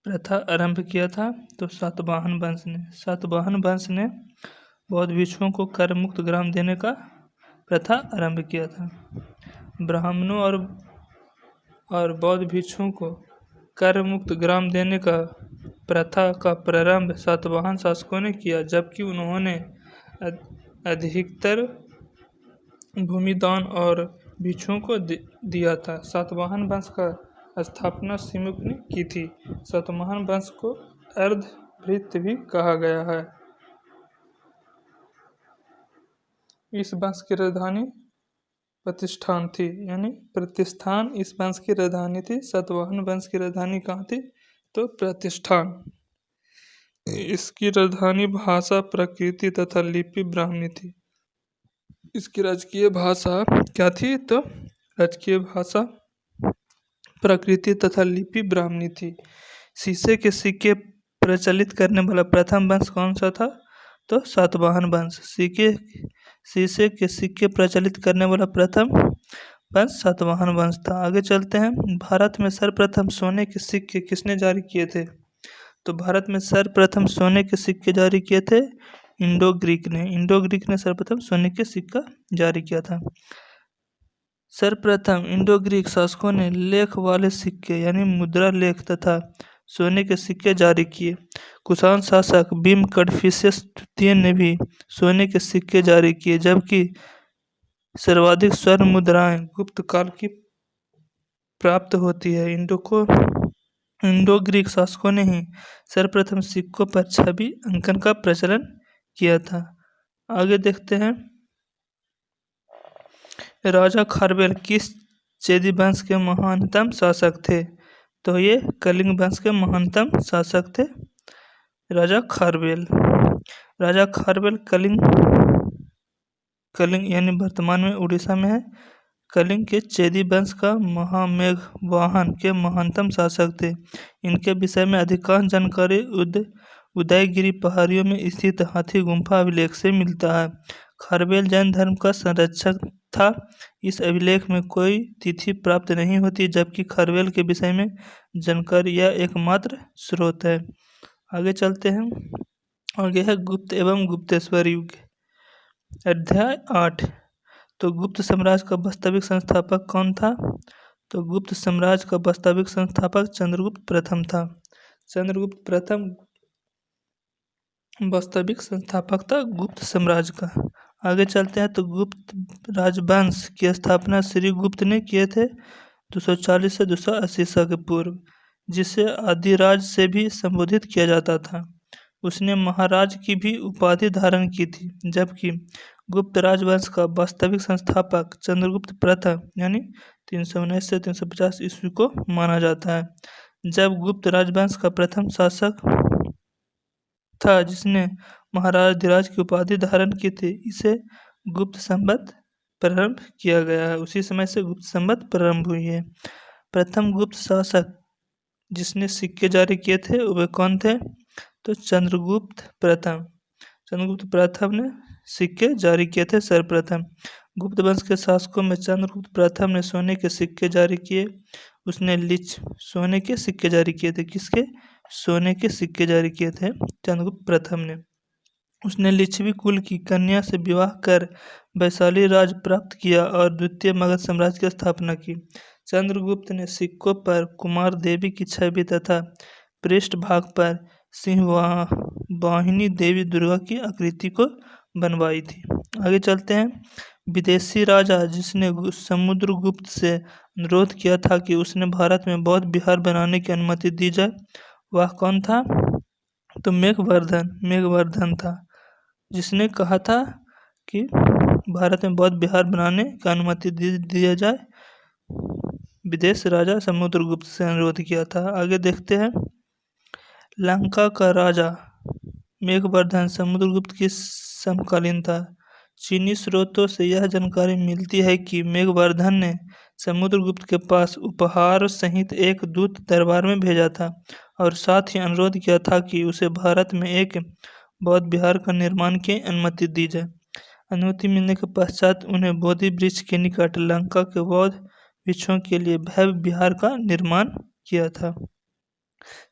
प्रथा आरंभ किया था, तो सातवाहन वंश ने। सातवाहन वंश ने बौद्ध भिक्षुओं को कर मुक्त ग्राम देने का प्रथा आरंभ किया था। ब्राह्मणों और बौद्ध भिक्षुओं को कर मुक्त ग्राम देने का प्रथा का प्रारंभ सातवाहन शासकों ने किया, जबकि उन्होंने अधिकतर भूमिदान और भिक्षुओं को दिया था। सातवाहन वंश का स्थापना सिमुक ने की थी। सातवाहन वंश को अर्धभृत्य भी कहा गया है। इस वंश की राजधानी प्रतिष्ठान थी, यानी प्रतिष्ठान इस वंश की राजधानी थी। सातवाहन वंश की राजधानी कहाँ थी? तो प्रतिष्ठान। इसकी राजधानी भाषा, प्रकृति तथा लिपि ब्राह्मी थी। इसकी राजकीय भाषा क्या थी? तो राजकीय भाषा, प्रकृति तथा लिपि ब्राह्मी थी। शीशे के सिक्के प्रचलित करने वाला प्रथम वंश कौन सा था? तो सातवाहन वंश। शीशे के सिक्के प्रचलित करने वाला प्रथम वंश सातवाहन वंश था। आगे चलते हैं भारत में सर्वप्रथम सोने के सिक्के किसने जारी किए थे? तो भारत में सर्वप्रथम सोने के सिक्के जारी किए थे इंडो ग्रीक ने सर्वप्रथम सोने के सिक्का जारी किया था। सर्वप्रथम इंडो ग्रीक शासकों ने लेख वाले सिक्के यानी मुद्रा लेख तथा सोने के सिक्के जारी किए। कुषाण शासक भीम कडफिसेस द्वितीय ने भी सोने के सिक्के जारी किए, जबकि सर्वाधिक स्वर्ण मुद्राएं गुप्त काल की प्राप्त होती है। इंडो ग्रीक शासकों ने ही सर्वप्रथम सिक्कों पर छवि अंकन का प्रचलन किया था। आगे देखते हैं, राजा खारवेल किस चेदी वंश के महानतम शासक थे? तो ये कलिंग वंश के महानतम शासक थे राजा खारवेल। राजा खारवेल कलिंग यानी वर्तमान में उड़ीसा में है, कलिंग के चेदी वंश का महामेघवाहन के महानतम शासक थे। इनके विषय में अधिकांश जानकारी उदयगिरी पहाड़ियों में स्थित हाथी गुम्फा अभिलेख से मिलता है। खारवेल जैन धर्म का संरक्षक था। इस अभिलेख में कोई तिथि प्राप्त नहीं होती, जबकि खारवेल के विषय में जानकारी यह एकमात्र स्रोत है। आगे चलते हैं, आगे है गुप्त एवं गुप्तेश्वर युग। अध्याय 8। तो गुप्त साम्राज्य का वास्तविक संस्थापक कौन था? तो गुप्त साम्राज्य का वास्तविक संस्थापक चंद्रगुप्त प्रथम था। चंद्रगुप्त प्रथम वास्तविक संस्थापक था गुप्त साम्राज्य का। आगे चलते हैं, तो गुप्त राजवंश की स्थापना श्री गुप्त ने किए थे 240 से 280 ईसा के पूर्व, जिसे आदिराज से भी संबोधित किया जाता था। उसने महाराज की भी उपाधि धारण की थी, जबकि गुप्त राजवंश का वास्तविक संस्थापक चंद्रगुप्त प्रथम यानी 319 से 350 ईस्वी को माना जाता है। जब गुप्त राजवंश का प्रथम शासक था जिसने महाराजाधिराज की उपाधि धारण की थी, इसे गुप्त संवत प्रारंभ किया गया है। उसी समय से गुप्त संवत प्रारंभ हुई है। प्रथम गुप्त शासक जिसने सिक्के जारी किए थे वे कौन थे? तो चंद्रगुप्त प्रथम ने सिक्के जारी किए थे सर्वप्रथम। गुप्त वंश के शासकों में चंद्रगुप्त प्रथम ने सोने के सिक्के जारी किए। उसने सोने के सिक्के जारी किए थे। किसके? सोने के सिक्के जारी किए थे चंद्रगुप्त प्रथम ने। उसने लिच्छवी कुल की कन्या से विवाह कर वैशाली राज प्राप्त किया और द्वितीय मगध साम्राज्य की स्थापना की। चंद्रगुप्त ने सिक्कों पर कुमार देवी की छवि तथा पृष्ठ भाग पर सिंहवाहिनी देवी दुर्गा की आकृति को बनवाई थी। आगे चलते हैं, विदेशी राजा जिसने समुद्रगुप्त से अनुरोध किया था कि उसने भारत में बौद्ध विहार बनाने की अनुमति दी जाए, वह कौन था? तो मेघवर्धन था, जिसने कहा था कि भारत में बौद्ध विहार बनाने की अनुमति दिया जाए। विदेश राजा समुद्रगुप्त से अनुरोध किया था। आगे देखते हैं, लंका का राजा मेघवर्धन समुद्रगुप्त की समकालीन था। चीनी स्रोतों से यह जानकारी मिलती है कि मेघवर्धन ने समुद्रगुप्त के पास उपहार सहित एक दूत दरबार में भेजा था और साथ ही अनुरोध किया था कि उसे भारत में एक बौद्ध विहार का निर्माण की अनुमति दी जाए। अनुमति मिलने के पश्चात उन्हें बोधि वृक्ष के निकट लंका के बौद्ध भिक्षुओं के लिए भव्य विहार का निर्माण किया था।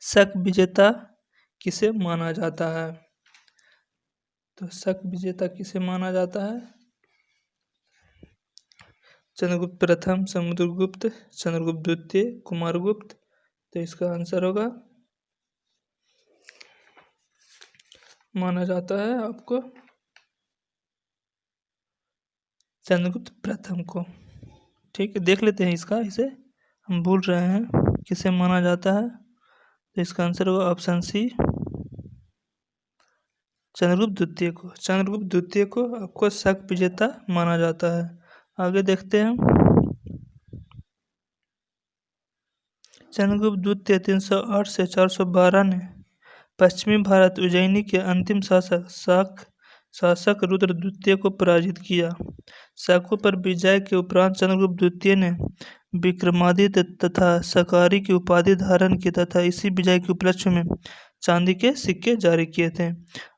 शक विजेता किसे माना जाता है? तो शक विजेता किसे माना जाता है? चंद्रगुप्त प्रथम, समुद्रगुप्त, चंद्रगुप्त द्वितीय, कुमारगुप्त। तो इसका आंसर होगा माना जाता है आपको चंद्रगुप्त प्रथम को। ठीक है, देख लेते हैं इसका, इसे हम भूल रहे हैं किसे माना जाता है। तो इसका आंसर होगा ऑप्शन सी, चंद्रगुप्त द्वितीय को। चंद्रगुप्त द्वितीय को आपको शक विजेता माना जाता है। आगे देखते हैं, चंद्रगुप्त द्वितीय 308 से 412 ने पश्चिमी भारत उज्जैनी के अंतिम शासक रुद्र द्वितीय को पराजित किया। शाकों पर विजय के उपरांत चंद्रगुप्त द्वितीय ने विक्रमादित्य तथा सकारी की उपाधि धारण की तथा इसी विजय के उपलक्ष्य में चांदी के सिक्के जारी किए थे।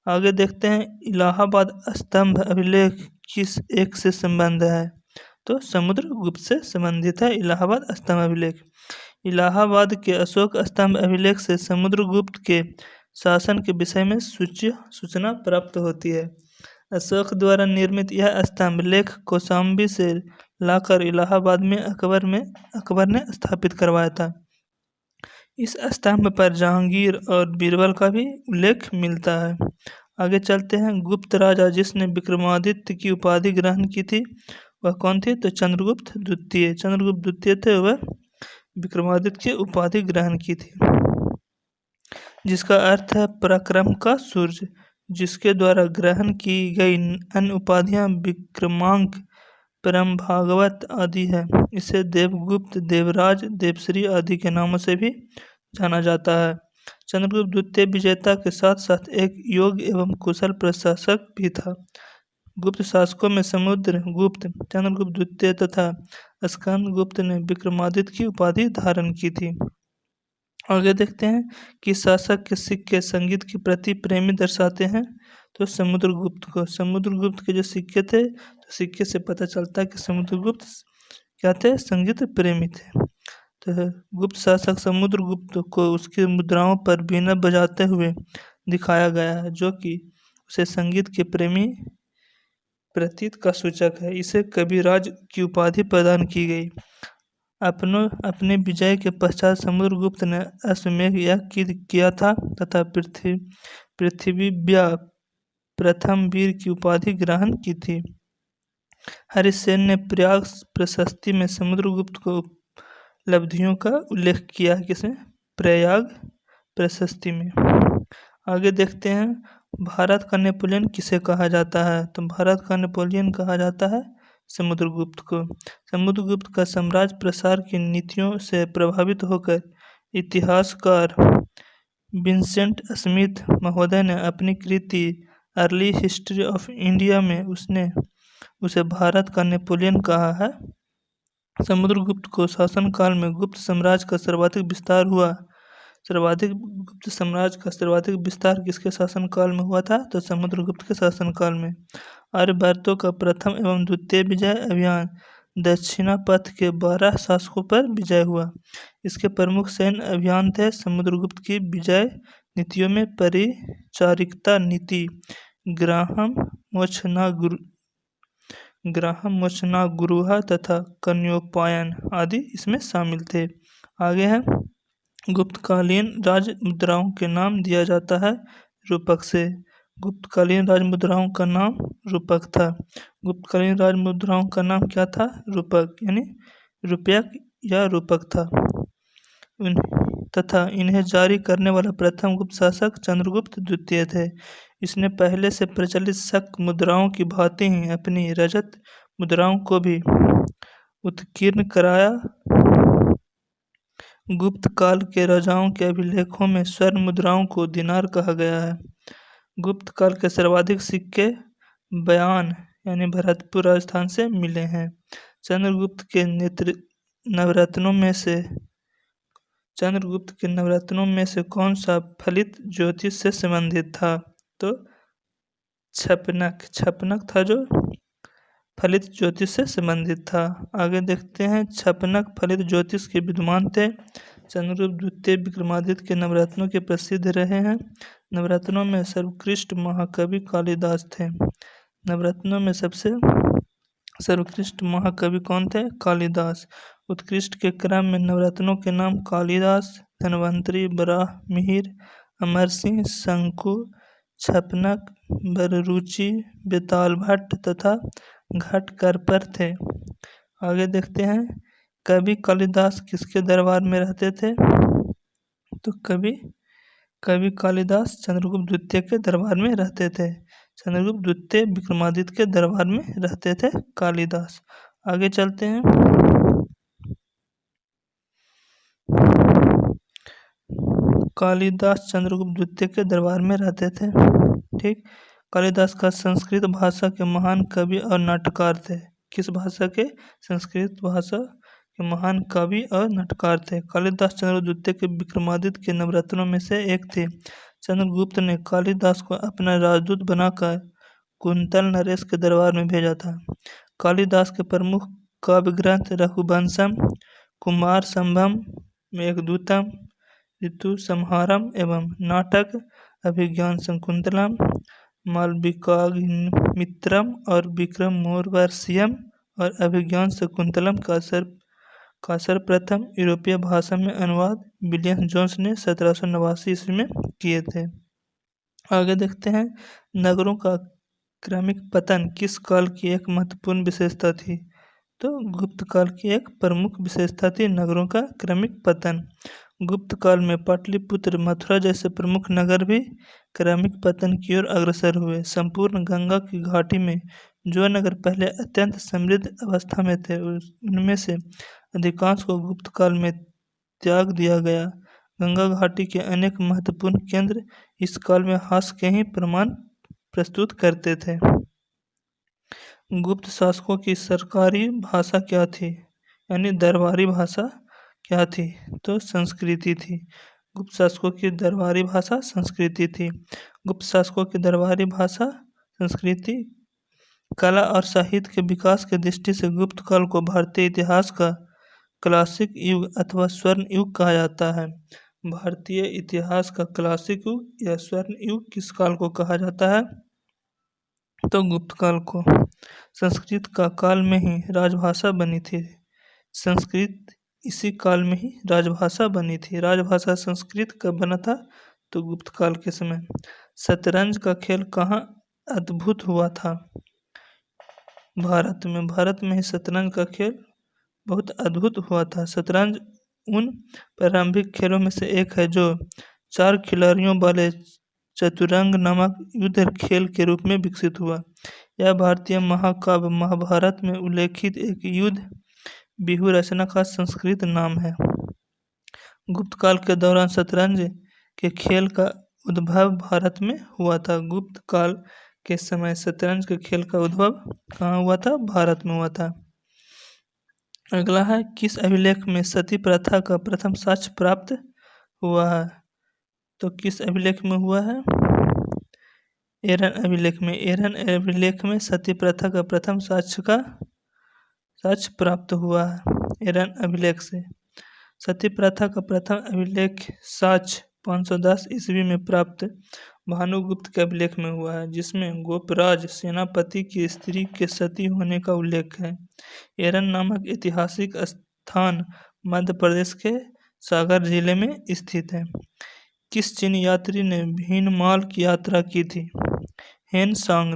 आगे देखते हैं, इलाहाबाद स्तंभ अभिलेख किस एक से संबंध है? तो समुद्रगुप्त से संबंधित है इलाहाबाद स्तंभ अभिलेख। इलाहाबाद के अशोक स्तंभ अभिलेख से समुद्रगुप्त के शासन के विषय में सूचना प्राप्त होती है। अशोक द्वारा निर्मित यह स्तंभ लेख कौशाम्बी से लाकर इलाहाबाद में अकबर ने स्थापित करवाया था। इस स्तंभ पर जहांगीर और बीरबल का भी उल्लेख मिलता है। आगे चलते हैं। गुप्त राजा जिसने विक्रमादित्य की उपाधि ग्रहण की थी वह कौन थे? तो चंद्रगुप्त द्वितीय। चंद्रगुप्त द्वितीय थे, वह विक्रमादित्य की उपाधि ग्रहण की थी, जिसका अर्थ है पराक्रम का सूर्य। जिसके द्वारा ग्रहण की गई अन्य उपाधियां विक्रमांक, परम भागवत आदि है। इसे देवगुप्त, देवराज, देवश्री आदि के नामों से भी जाना जाता है। चंद्रगुप्त द्वितीय विजेता के साथ साथ एक योग्य एवं कुशल प्रशासक भी था। गुप्त शासकों में समुद्रगुप्त, चंद्रगुप्त द्वितीय तथा स्कंदगुप्त ने विक्रमादित्य की उपाधि धारण की थी। आगे देखते हैं कि शासक के सिक्के संगीत के प्रति प्रेमी दर्शाते हैं। तो समुद्रगुप्त के जो सिक्के थे, तो सिक्के से पता चलता है कि समुद्रगुप्त क्या थे? संगीत प्रेमी थे। तो गुप्त शासक समुद्रगुप्त को उसकी मुद्राओं पर बीना बजाते हुए दिखाया गया है, जो कि उसे संगीत के प्रेमी प्रतीत का सूचक है। इसे कविराज की उपाधि प्रदान की गई। अपने विजय के पश्चात समुद्रगुप्त ने अश्वमेध यज्ञ किया था तथा पृथ्वीव्या प्रथम वीर की उपाधि ग्रहण की थी। हरिसेन ने प्रयाग प्रशस्ति में समुद्रगुप्त को उपलब्धियों का उल्लेख किया है। किसे? प्रयाग प्रशस्ति में। आगे देखते हैं। भारत का नेपोलियन किसे कहा जाता है? तो भारत का नेपोलियन कहा जाता है समुद्रगुप्त को। समुद्रगुप्त का साम्राज्य प्रसार की नीतियों से प्रभावित होकर इतिहासकार विंसेंट स्मिथ महोदय ने अपनी कृति अर्ली हिस्ट्री ऑफ इंडिया में उसे भारत का नेपोलियन कहा है। समुद्रगुप्त को शासनकाल में गुप्त साम्राज्य का सर्वाधिक विस्तार किसके शासनकाल में हुआ था? तो समुद्रगुप्त के शासनकाल में। आर्यभट्टों का प्रथम एवं द्वितीय विजय अभियान दक्षिणापथ के 12 शासकों पर विजय हुआ। इसके प्रमुख सैन्य अभियान थे समुद्रगुप्त की विजय नीतियों में परिचारिकता नीति, ग्राहम मोचनागुरुहा तथा कन्योपायन आदि इसमें शामिल थे। आगे है। गुप्तकालीन राज मुद्राओं के नाम दिया जाता है रूपक से। गुप्तकालीन राज मुद्राओं का नाम रूपक था। गुप्तकालीन राज मुद्राओं का नाम क्या था? रूपक, यानी रुपयक या रूपक था। तथा इन्हें जारी करने वाला प्रथम गुप्त शासक चंद्रगुप्त द्वितीय थे। इसने पहले से प्रचलित शक मुद्राओं की भांति ही अपनी रजत मुद्राओं को भी उत्कीर्ण कराया। गुप्त काल के राजाओं के अभिलेखों में स्वर्ण मुद्राओं को दिनार कहा गया है। गुप्त काल के सर्वाधिक सिक्के बयान यानी भरतपुर राजस्थान से मिले हैं। चंद्रगुप्त के नवरत्नों में से कौन सा फलित ज्योतिष से संबंधित था? तो छपनक था, जो फलित ज्योतिष से संबंधित था। आगे देखते हैं। छपनक फलित ज्योतिष के विद्वान थे। चंद्रगुप्त द्वितीय विक्रमादित्य के नवरत्नों के प्रसिद्ध रहे हैं। नवरत्नों में सर्वोत्कृष्ट महाकवि कालिदास थे। नवरत्नों में सबसे सर्वोत्कृष्ट महाकवि कौन थे? कालिदास। उत्कृष्ट के क्रम में नवरत्नों के नाम कालिदास, धन्वंतरि, बराह मिहिर, अमर सिंह, शंकु, छपनक, बररुचि, बेताल भट्ट तथा घटकरपर थे। आगे देखते हैं। कवि कालिदास किसके दरबार में रहते थे? तो कवि कालिदास चंद्रगुप्त द्वितीय के दरबार में रहते थे। चंद्रगुप्त द्वितीय विक्रमादित्य के दरबार में रहते थे कालिदास। आगे चलते हैं। कालिदास चंद्रगुप्त द्वितीय के दरबार में रहते थे। ठीक। कालिदास का संस्कृत भाषा के महान कवि और नाटककार थे। किस भाषा के? संस्कृत भाषा के महान कवि और नाटककार थे। कालिदास चंद्रगुप्त द्वितीय के विक्रमादित्य के नवरत्नों में से एक थे। चंद्रगुप्त ने कालिदास को अपना राजदूत बनाकर कुंतल नरेश के दरबार में भेजा था। कालिदास के प्रमुख काव्य ग्रंथ रघुवंशम, कुमार संभव, मेघदूतम, ऋतु संहारम एवं नाटक अभिज्ञान शकुंतलम, मालविकाग्निमित्रम और विक्रम मोरवर्षियम और अभिज्ञान शकुंतलम का सर्वप्रथम यूरोपीय भाषा में अनुवाद विलियम जोन्स ने 1789 ईस्वी में किए थे। आगे देखते हैं, नगरों का क्रमिक पतन किस काल की एक महत्वपूर्ण विशेषता थी? तो गुप्त काल की एक प्रमुख विशेषता थी नगरों का क्रमिक पतन। गुप्त काल में पाटलिपुत्र, मथुरा जैसे प्रमुख नगर भी क्रमिक पतन की ओर अग्रसर हुए। संपूर्ण गंगा की घाटी में जो नगर पहले अत्यंत समृद्ध अवस्था में थे, उनमें से अधिकांश को गुप्त काल में त्याग दिया गया। गंगा घाटी के अनेक महत्वपूर्ण केंद्र इस काल में हास के ही प्रमाण प्रस्तुत करते थे। गुप्त शासकों की सरकारी भाषा क्या थी, यानी दरबारी भाषा क्या थी? तो संस्कृति थी। गुप्त शासकों की दरबारी भाषा संस्कृति थी। गुप्त शासकों की दरबारी भाषा संस्कृति। कला और साहित्य के विकास की दृष्टि से गुप्त काल को भारतीय इतिहास का क्लासिक युग अथवा स्वर्ण युग कहा जाता है। भारतीय इतिहास का क्लासिक युग या स्वर्ण युग किस काल को कहा जाता है? तो गुप्त काल को। संस्कृत का काल में ही राजभाषा बनी थी। संस्कृत इसी काल में ही राजभाषा बनी थी। राजभाषा संस्कृत कब बना था? तो गुप्त काल के समय। शतरंज का खेल कहाँ अद्भुत हुआ था? भारत में। भारत में ही शतरंज का खेल बहुत अद्भुत हुआ था। शतरंज उन प्रारंभिक खेलों में से एक है जो 4 खिलाड़ियों वाले चतुरंग नामक युद्ध खेल के रूप में विकसित हुआ। यह भारतीय महाकाव्य महाभारत में उल्लेखित एक युद्ध व्यूह रचना का संस्कृत नाम है। गुप्त काल के दौरान शतरंज के खेल का उद्भव भारत में हुआ था। गुप्त काल के समय शतरंज के खेल का उद्भव कहाँ हुआ था? भारत में हुआ था। अगला है, किस अभिलेख में सती प्रथा का प्रथम साक्ष्य प्राप्त हुआ है? तो किस अभिलेख में हुआ है? एरन अभिलेख में। एरन अभिलेख में सती प्रथा का प्रथम साक्ष्य प्राप्त हुआ है एरन अभिलेख से। सती प्रथा का प्रथम अभिलेख साक्ष्य 510 ईस्वी में प्राप्त भानुगुप्त के अभिलेख में हुआ है, जिसमें गोपराज सेनापति की स्त्री के सती होने का उल्लेख है। एरन नामक ऐतिहासिक स्थान मध्य प्रदेश के सागर जिले में स्थित है। किस चीनी यात्री ने भीनमाल की यात्रा की थी? हेनसांग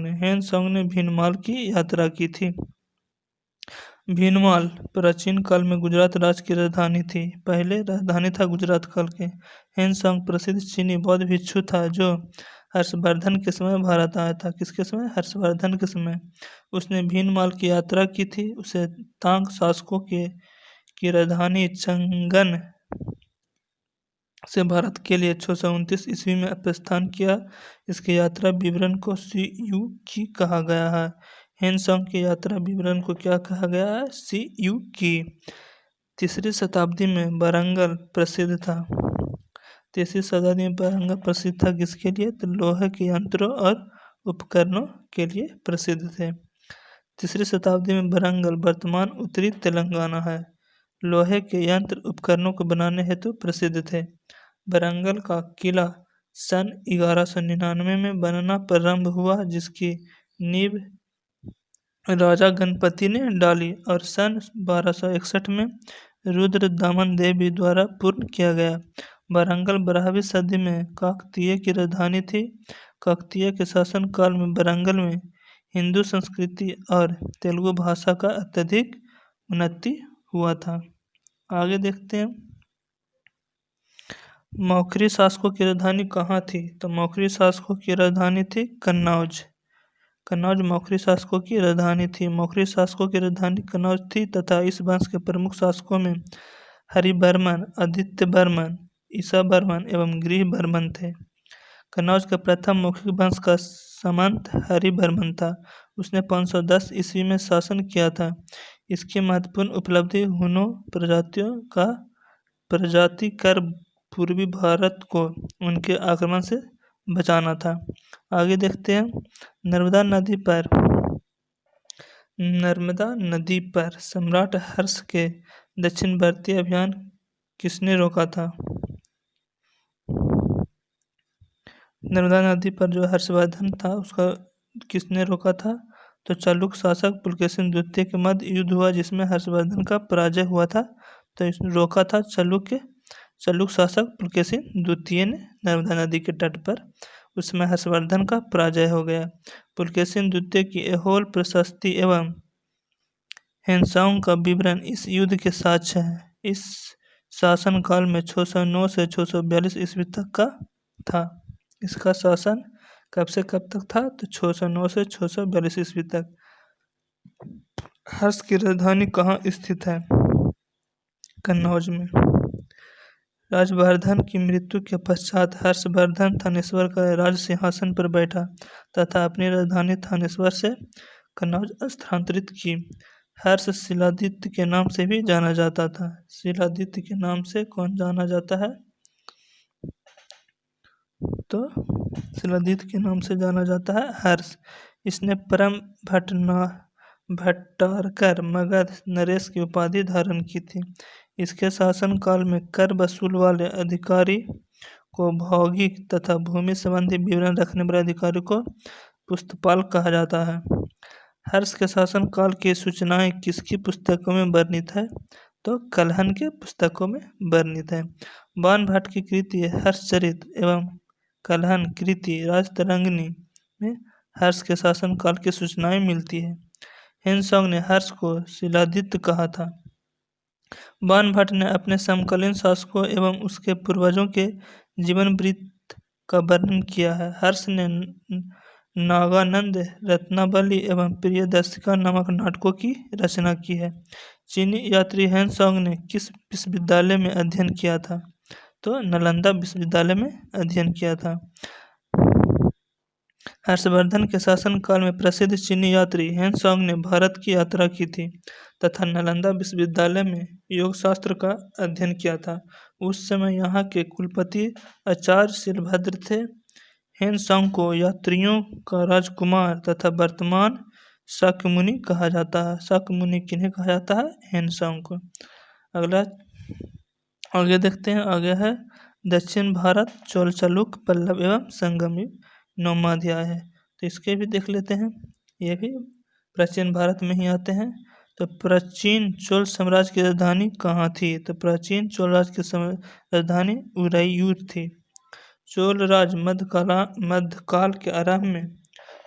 ने भीनमाल की यात्रा की थी। भीनमाल प्राचीन काल में गुजरात राज्य की राजधानी थी। पहले राजधानी था गुजरात काल के। हेनसांग प्रसिद्ध चीनी बौद्ध भिक्षु था जो हर्षवर्धन के समय भारत आया था। किसके समय? हर्षवर्धन के समय। उसने भीनमाल की यात्रा की थी। उसे तांग शासकों की राजधानी चंगन से भारत के लिए 629 ईस्वी में प्रस्थान किया। इसकी यात्रा विवरण को CU की कहा गया है। हेनसांग की यात्रा विवरण को क्या कहा गया है? CU की। 3री शताब्दी में वारंगल प्रसिद्ध था। 3री शताब्दी में वारंगल प्रसिद्ध था किसके लिए? तो लोहे के यंत्रों और उपकरणों के लिए प्रसिद्ध थे। 3री शताब्दी में वारंगल वर्तमान उत्तरी तेलंगाना है। लोहे के यंत्र उपकरणों को बनाने हेतु प्रसिद्ध थे। वारंगल का किला सन 1199 में बनना प्रारंभ हुआ, जिसकी नींव राजा गणपति ने डाली और सन 1261 में रुद्र दमन देवी द्वारा पूर्ण किया गया। वारंगल 12वीं सदी में काकतीय की राजधानी थी। काकतीय के शासन काल में वारंगल में हिंदू संस्कृति और तेलुगु भाषा का अत्यधिक उन्नति हुआ था। आगे देखते हैं, मौखरी शासकों की राजधानी कहाँ थी? तो मौखरी शासकों की राजधानी थी कन्नौज। कन्नौज मौखरी शासकों की राजधानी थी। मौखरी शासकों की राजधानी कन्नौज थी तथा इस वंश के प्रमुख शासकों में हरिवर्मन, आदित्य वर्मन, ईसा वर्मन एवं गृह वर्मन थे। कन्नौज का प्रथम मौखरी वंश का सामंत हरिवर्मन था। उसने 510 ईस्वी में शासन किया था। इसकी महत्वपूर्ण उपलब्धि हुनों प्रजाति कर पूर्वी भारत को उनके आक्रमण से बचाना था। आगे देखते हैं, नर्मदा नदी पर सम्राट हर्ष के दक्षिणवर्ती अभियान किसने रोका था? नर्मदा नदी पर जो हर्षवर्धन था उसका किसने रोका था? तो चालुक शासक पुलकेशिन द्वितीय के मध्य युद्ध हुआ जिसमें हर्षवर्धन का पराजय हुआ था। तो इसने रोका था चालुक शासक पुलकेशिन द्वितीय ने नर्मदा नदी के तट पर। उस समय हर्षवर्धन का पराजय हो गया। पुलकेशिन द्वितीय की ऐहोल प्रशस्ति एवं हेनसांग का विवरण इस युद्ध के साक्ष्य है। इस शासन काल में 609 से 642 ईस्वी तक का था। इसका शासन कब से कब तक था? तो 609 से 642 ईस्वी तक। हर्ष की राजधानी कहाँ स्थित है? कन्नौज में। राजवर्धन की मृत्यु के पश्चात हर्षवर्धन थानेश्वर का राज सिंहासन पर बैठा तथा अपनी राजधानी थानेश्वर से कन्नौज स्थानांतरित की। हर्ष शिलादित्य के नाम से भी जाना जाता था। शिलादित्य के नाम से कौन जाना जाता है? तो शिलादित्य के नाम से जाना जाता है हर्ष। इसने परम भट्टारकर मगध नरेश की उपाधि धारण की थी। इसके शासनकाल में कर वसूल वाले अधिकारी को भौगोलिक तथा भूमि संबंधी विवरण रखने वाले अधिकारी को पुस्तपाल कहा जाता है। हर्ष के शासनकाल की सूचनाएं किसकी पुस्तकों में वर्णित है? तो कलहन के पुस्तकों में वर्णित है। बाणभट्ट की कृति हर्षचरित एवं कलहन कृति राजतरंगिणी में हर्ष के शासनकाल की सूचनाएं मिलती है। हेनसांग ने हर्ष को शिलादित्य कहा था। बाणभट्ट ने अपने समकालीन शासकों एवं उसके पूर्वजों के जीवन वृत्त का वर्णन किया है। हर्ष ने नागानंद, रत्नावली एवं प्रियदर्शिका नामक नाटकों की रचना की है। चीनी यात्री हेनसांग ने किस विश्वविद्यालय में अध्ययन किया था? तो नालंदा विश्वविद्यालय में अध्ययन किया था। हर्षवर्धन के शासनकाल में प्रसिद्ध चीनी यात्री हेनसांग ने भारत की यात्रा की थी तथा नालंदा विश्वविद्यालय में योग शास्त्र का अध्ययन किया था। उस समय यहाँ के कुलपति आचार्य शीलभद्र थे। हेनसांग को यात्रियों का राजकुमार तथा वर्तमान शाक्यमुनि कहा जाता है। शाक्यमुनि किन्हें कहा जाता है? हेनसांग को। अगला आगे देखते हैं। आगे है दक्षिण भारत, चोल, चालुक, पल्लव एवं संगम युग, 9वां अध्याय है। तो इसके भी देख लेते हैं। ये भी प्राचीन भारत में ही आते हैं। तो प्राचीन चोल साम्राज्य की राजधानी कहाँ थी? तो प्राचीन चोल राज्य की राजधानी उदयपुर थी। चोल राज मध्यकाल के आरंभ में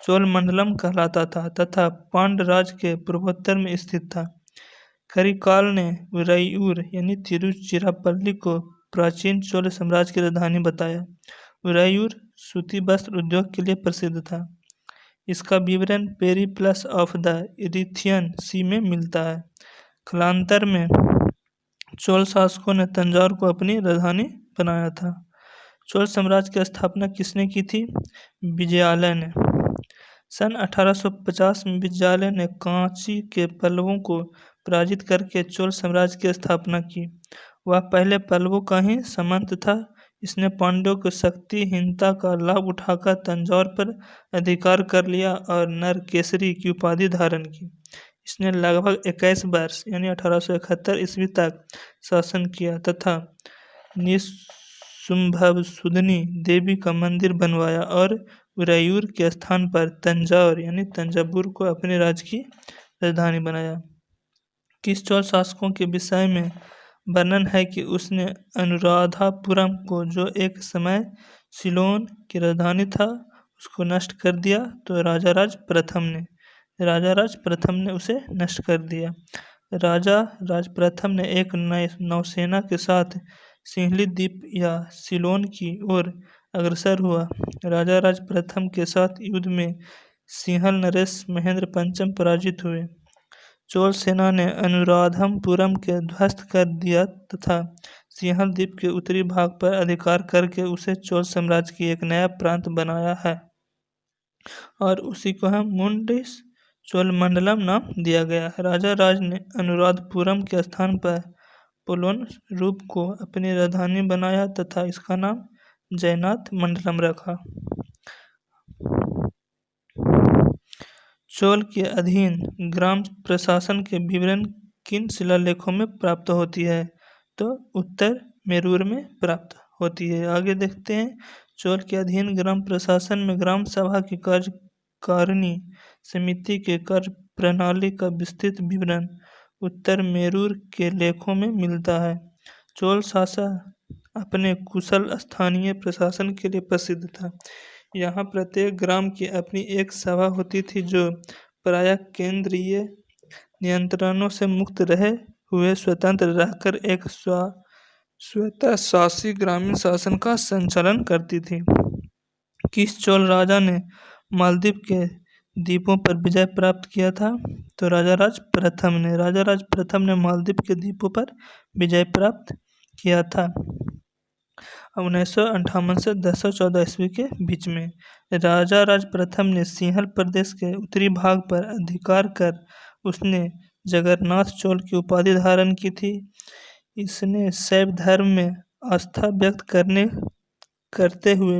चोल मंडलम कहलाता था तथा पांड्य राज के पूर्वोत्तर में स्थित था। करिकाल ने उदयपुर यानी तिरुचिरापल्ली को प्राचीन चोल साम्राज्य की राजधानी बताया। उदयपुर सूती वस्त्र उद्योग के लिए प्रसिद्ध था। इसका विवरण पेरिप्लस ऑफ द इरिथियन सी में मिलता है। कालांतर में चोल शासकों ने तंजौर को अपनी राजधानी बनाया था। चोल साम्राज्य की स्थापना किसने की थी? विजयालय ने। सन 1850 में विजयालय ने कांची के पल्लवों को पराजित करके चोल साम्राज्य की स्थापना की। वह पहले पल्लवों का ही सामंत था। इसने पांड्यों की शक्तिहीनता का लाभ उठाकर तंजौर पर अधिकार कर लिया और नरकेसरी की उपाधि धारण की। इसने लगभग 21 वर्ष यानी 1871 ईस्वी तक शासन किया तथा निशुंभसुधनी देवी का मंदिर बनवाया और उदयपुर के स्थान पर तंजौर यानी तंजावुर को अपने राज्य की राजधानी बनाया। किस चोल शासकों के विषय में वर्णन है कि उसने अनुराधापुरम को, जो एक समय सिलोन की राजधानी था, उसको नष्ट कर दिया? तो राजाराज प्रथम ने उसे नष्ट कर दिया। राजा राज प्रथम ने एक नए नौसेना के साथ सिंहली द्वीप या सिलोन की ओर अग्रसर हुआ। राजा राज प्रथम के साथ युद्ध में सिंहल नरेश महेंद्र पंचम पराजित हुए। चोल सेना ने अनुराधापुरम के ध्वस्त कर दिया तथा सिंहल द्वीप के उत्तरी भाग पर अधिकार करके उसे चोल साम्राज्य की एक नया प्रांत बनाया है और उसी को हम मुंडिस चोलमंडलम नाम दिया गया है। राजा राज ने अनुराधापुरम के स्थान पर पोलोन रूप को अपनी राजधानी बनाया तथा इसका नाम जयनाथ मंडलम रखा। चोल के अधीन ग्राम प्रशासन के विवरण किन शिलालेखों में प्राप्त होती है? तो उत्तर मेरूर में प्राप्त होती है। आगे देखते हैं, चोल के अधीन ग्राम प्रशासन में ग्राम सभा की कार्यकारिणी समिति के कार्य प्रणाली का विस्तृत विवरण उत्तर मेरूर के लेखों में मिलता है। चोल शासक अपने कुशल स्थानीय प्रशासन के लिए प्रसिद्ध था। यहाँ प्रत्येक ग्राम की अपनी एक सभा होती थी जो प्रायः केंद्रीय नियंत्रणों से मुक्त रहे हुए स्वतंत्र रहकर एक स्वतः शासी ग्रामीण शासन का संचालन करती थी। किस चोल राजा ने मालदीव के द्वीपों पर विजय प्राप्त किया था? तो राजाराज प्रथम ने मालदीव के द्वीपों पर विजय प्राप्त किया था 1958 से 1014 ईस्वी के बीच में। राजाराज प्रथम ने सिंहल प्रदेश के उत्तरी भाग पर अधिकार कर उसने जगन्नाथ चोल की उपाधि धारण की थी। इसने शैव धर्म में आस्था व्यक्त करते हुए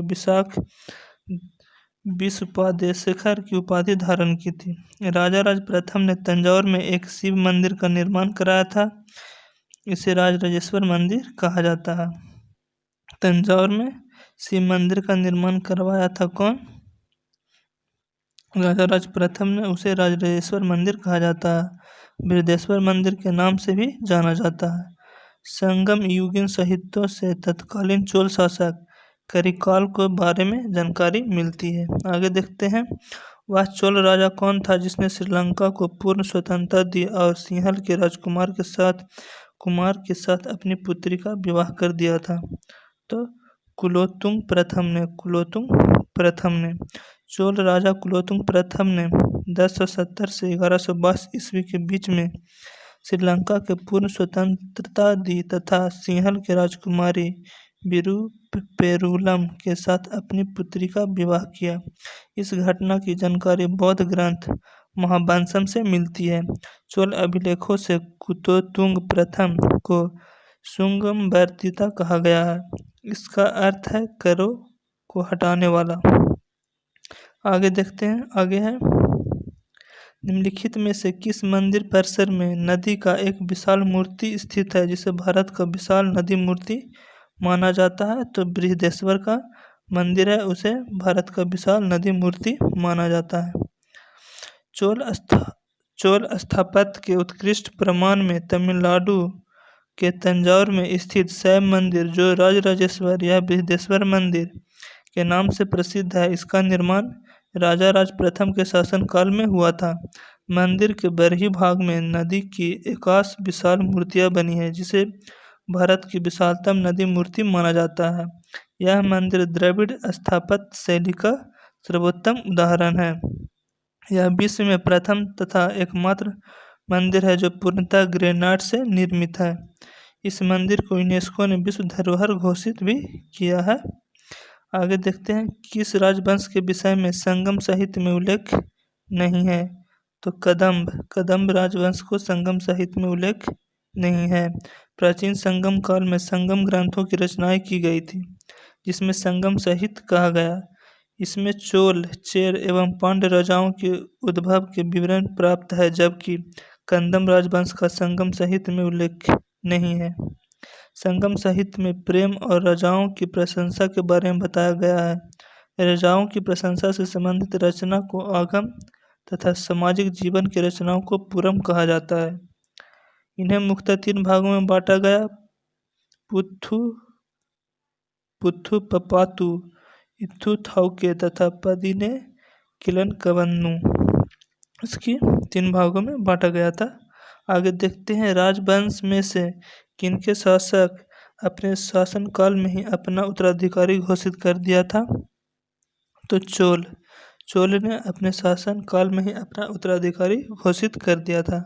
विश्वोपादेशकर की उपाधि धारण की थी। राजाराज प्रथम ने तंजौर में एक शिव मंदिर का निर्माण कराया था। इसे राजराजेश्वर मंदिर कहा जाता है। तंजौर में शिव मंदिर का निर्माण करवाया था कौन? राजाराज प्रथम ने। उसे राजराजेश्वर मंदिर कहा जाता है। बृहदेश्वर मंदिर के नाम से भी जाना जाता है। संगम युगीन साहित्यों से तत्कालीन चोल शासक करिकाल के बारे में जानकारी मिलती है। आगे देखते हैं, वह चोल राजा कौन था जिसने श्रीलंका को पूर्ण स्वतंत्रता दी और सिंहल के राजकुमार के साथ अपनी पुत्री का विवाह कर दिया था? तो कुलोत्तुंग प्रथम ने। चोल राजा कुलोत्तुंग प्रथम ने 1070 से 1122 ईस्वी के बीच में श्रीलंका के पूर्ण स्वतंत्रता दी तथा सिंहल के राजकुमारी विरुपेरुलम के साथ अपनी पुत्री का विवाह किया। इस घटना की जानकारी बौद्ध ग्रंथ महावंशम से मिलती है। चोल अभिलेखों से कुलोत्तुंग प्रथम को सुंगमवर्तिता कहा गया है। इसका अर्थ है करों को हटाने वाला। आगे देखते हैं, आगे है, निम्नलिखित में से किस मंदिर परिसर में नदी का एक विशाल मूर्ति स्थित है जिसे भारत का विशाल नदी मूर्ति माना जाता है? तो बृहदेश्वर का मंदिर है, उसे भारत का विशाल नदी मूर्ति माना जाता है। चोल स्थापत्य के उत्कृष्ट प्रमाण में तमिलनाडु के तंजौर में स्थित शैव मंदिर जो राजराजेश्वर या बृहदेश्वर मंदिर के नाम से प्रसिद्ध है, इसका निर्माण राजाराज प्रथम के शासनकाल में हुआ था। मंदिर के बरही भाग में नदी की एकाश विशाल मूर्तियां बनी है जिसे भारत की विशालतम नदी मूर्ति माना जाता है। यह मंदिर द्रविड़ स्थापत्य शैली का सर्वोत्तम उदाहरण है। यह विश्व में प्रथम तथा एकमात्र मंदिर है जो पूर्णतः ग्रेनाइट से निर्मित है। इस मंदिर को यूनेस्को ने विश्व धरोहर घोषित भी किया है। आगे देखते हैं, किस राजवंश के विषय में संगम साहित्य में उल्लेख नहीं है? तो कदम्ब राजवंश को संगम साहित्य में उल्लेख नहीं है। प्राचीन संगम काल में संगम ग्रंथों की रचनाएं की गई थी जिसमें संगम साहित्य कहा गया। इसमें चोल, चेर एवं पांड्य राजाओं के उद्भव के विवरण प्राप्त है, जबकि कदम्ब राजवंश का संगम साहित्य में उल्लेख नहीं है। संगम साहित्य में प्रेम और राजाओं की प्रशंसा के बारे में बताया गया है। राजाओं की प्रशंसा से संबंधित रचना को आगम तथा सामाजिक जीवन की रचनाओं को पुरम कहा जाता है। इन्हें मुख्यतः 3 भागों में बांटा गया, पुत्थु पपातु, इत्थु थाउके तथा पदिने किलन कवन्नु। इसकी 3 भागों में बांटा गया था। आगे देखते हैं, राजवंश में से किनके शासक अपने शासनकाल में ही अपना उत्तराधिकारी घोषित कर दिया था? तो चोल ने अपने शासन काल में ही अपना उत्तराधिकारी घोषित कर दिया था।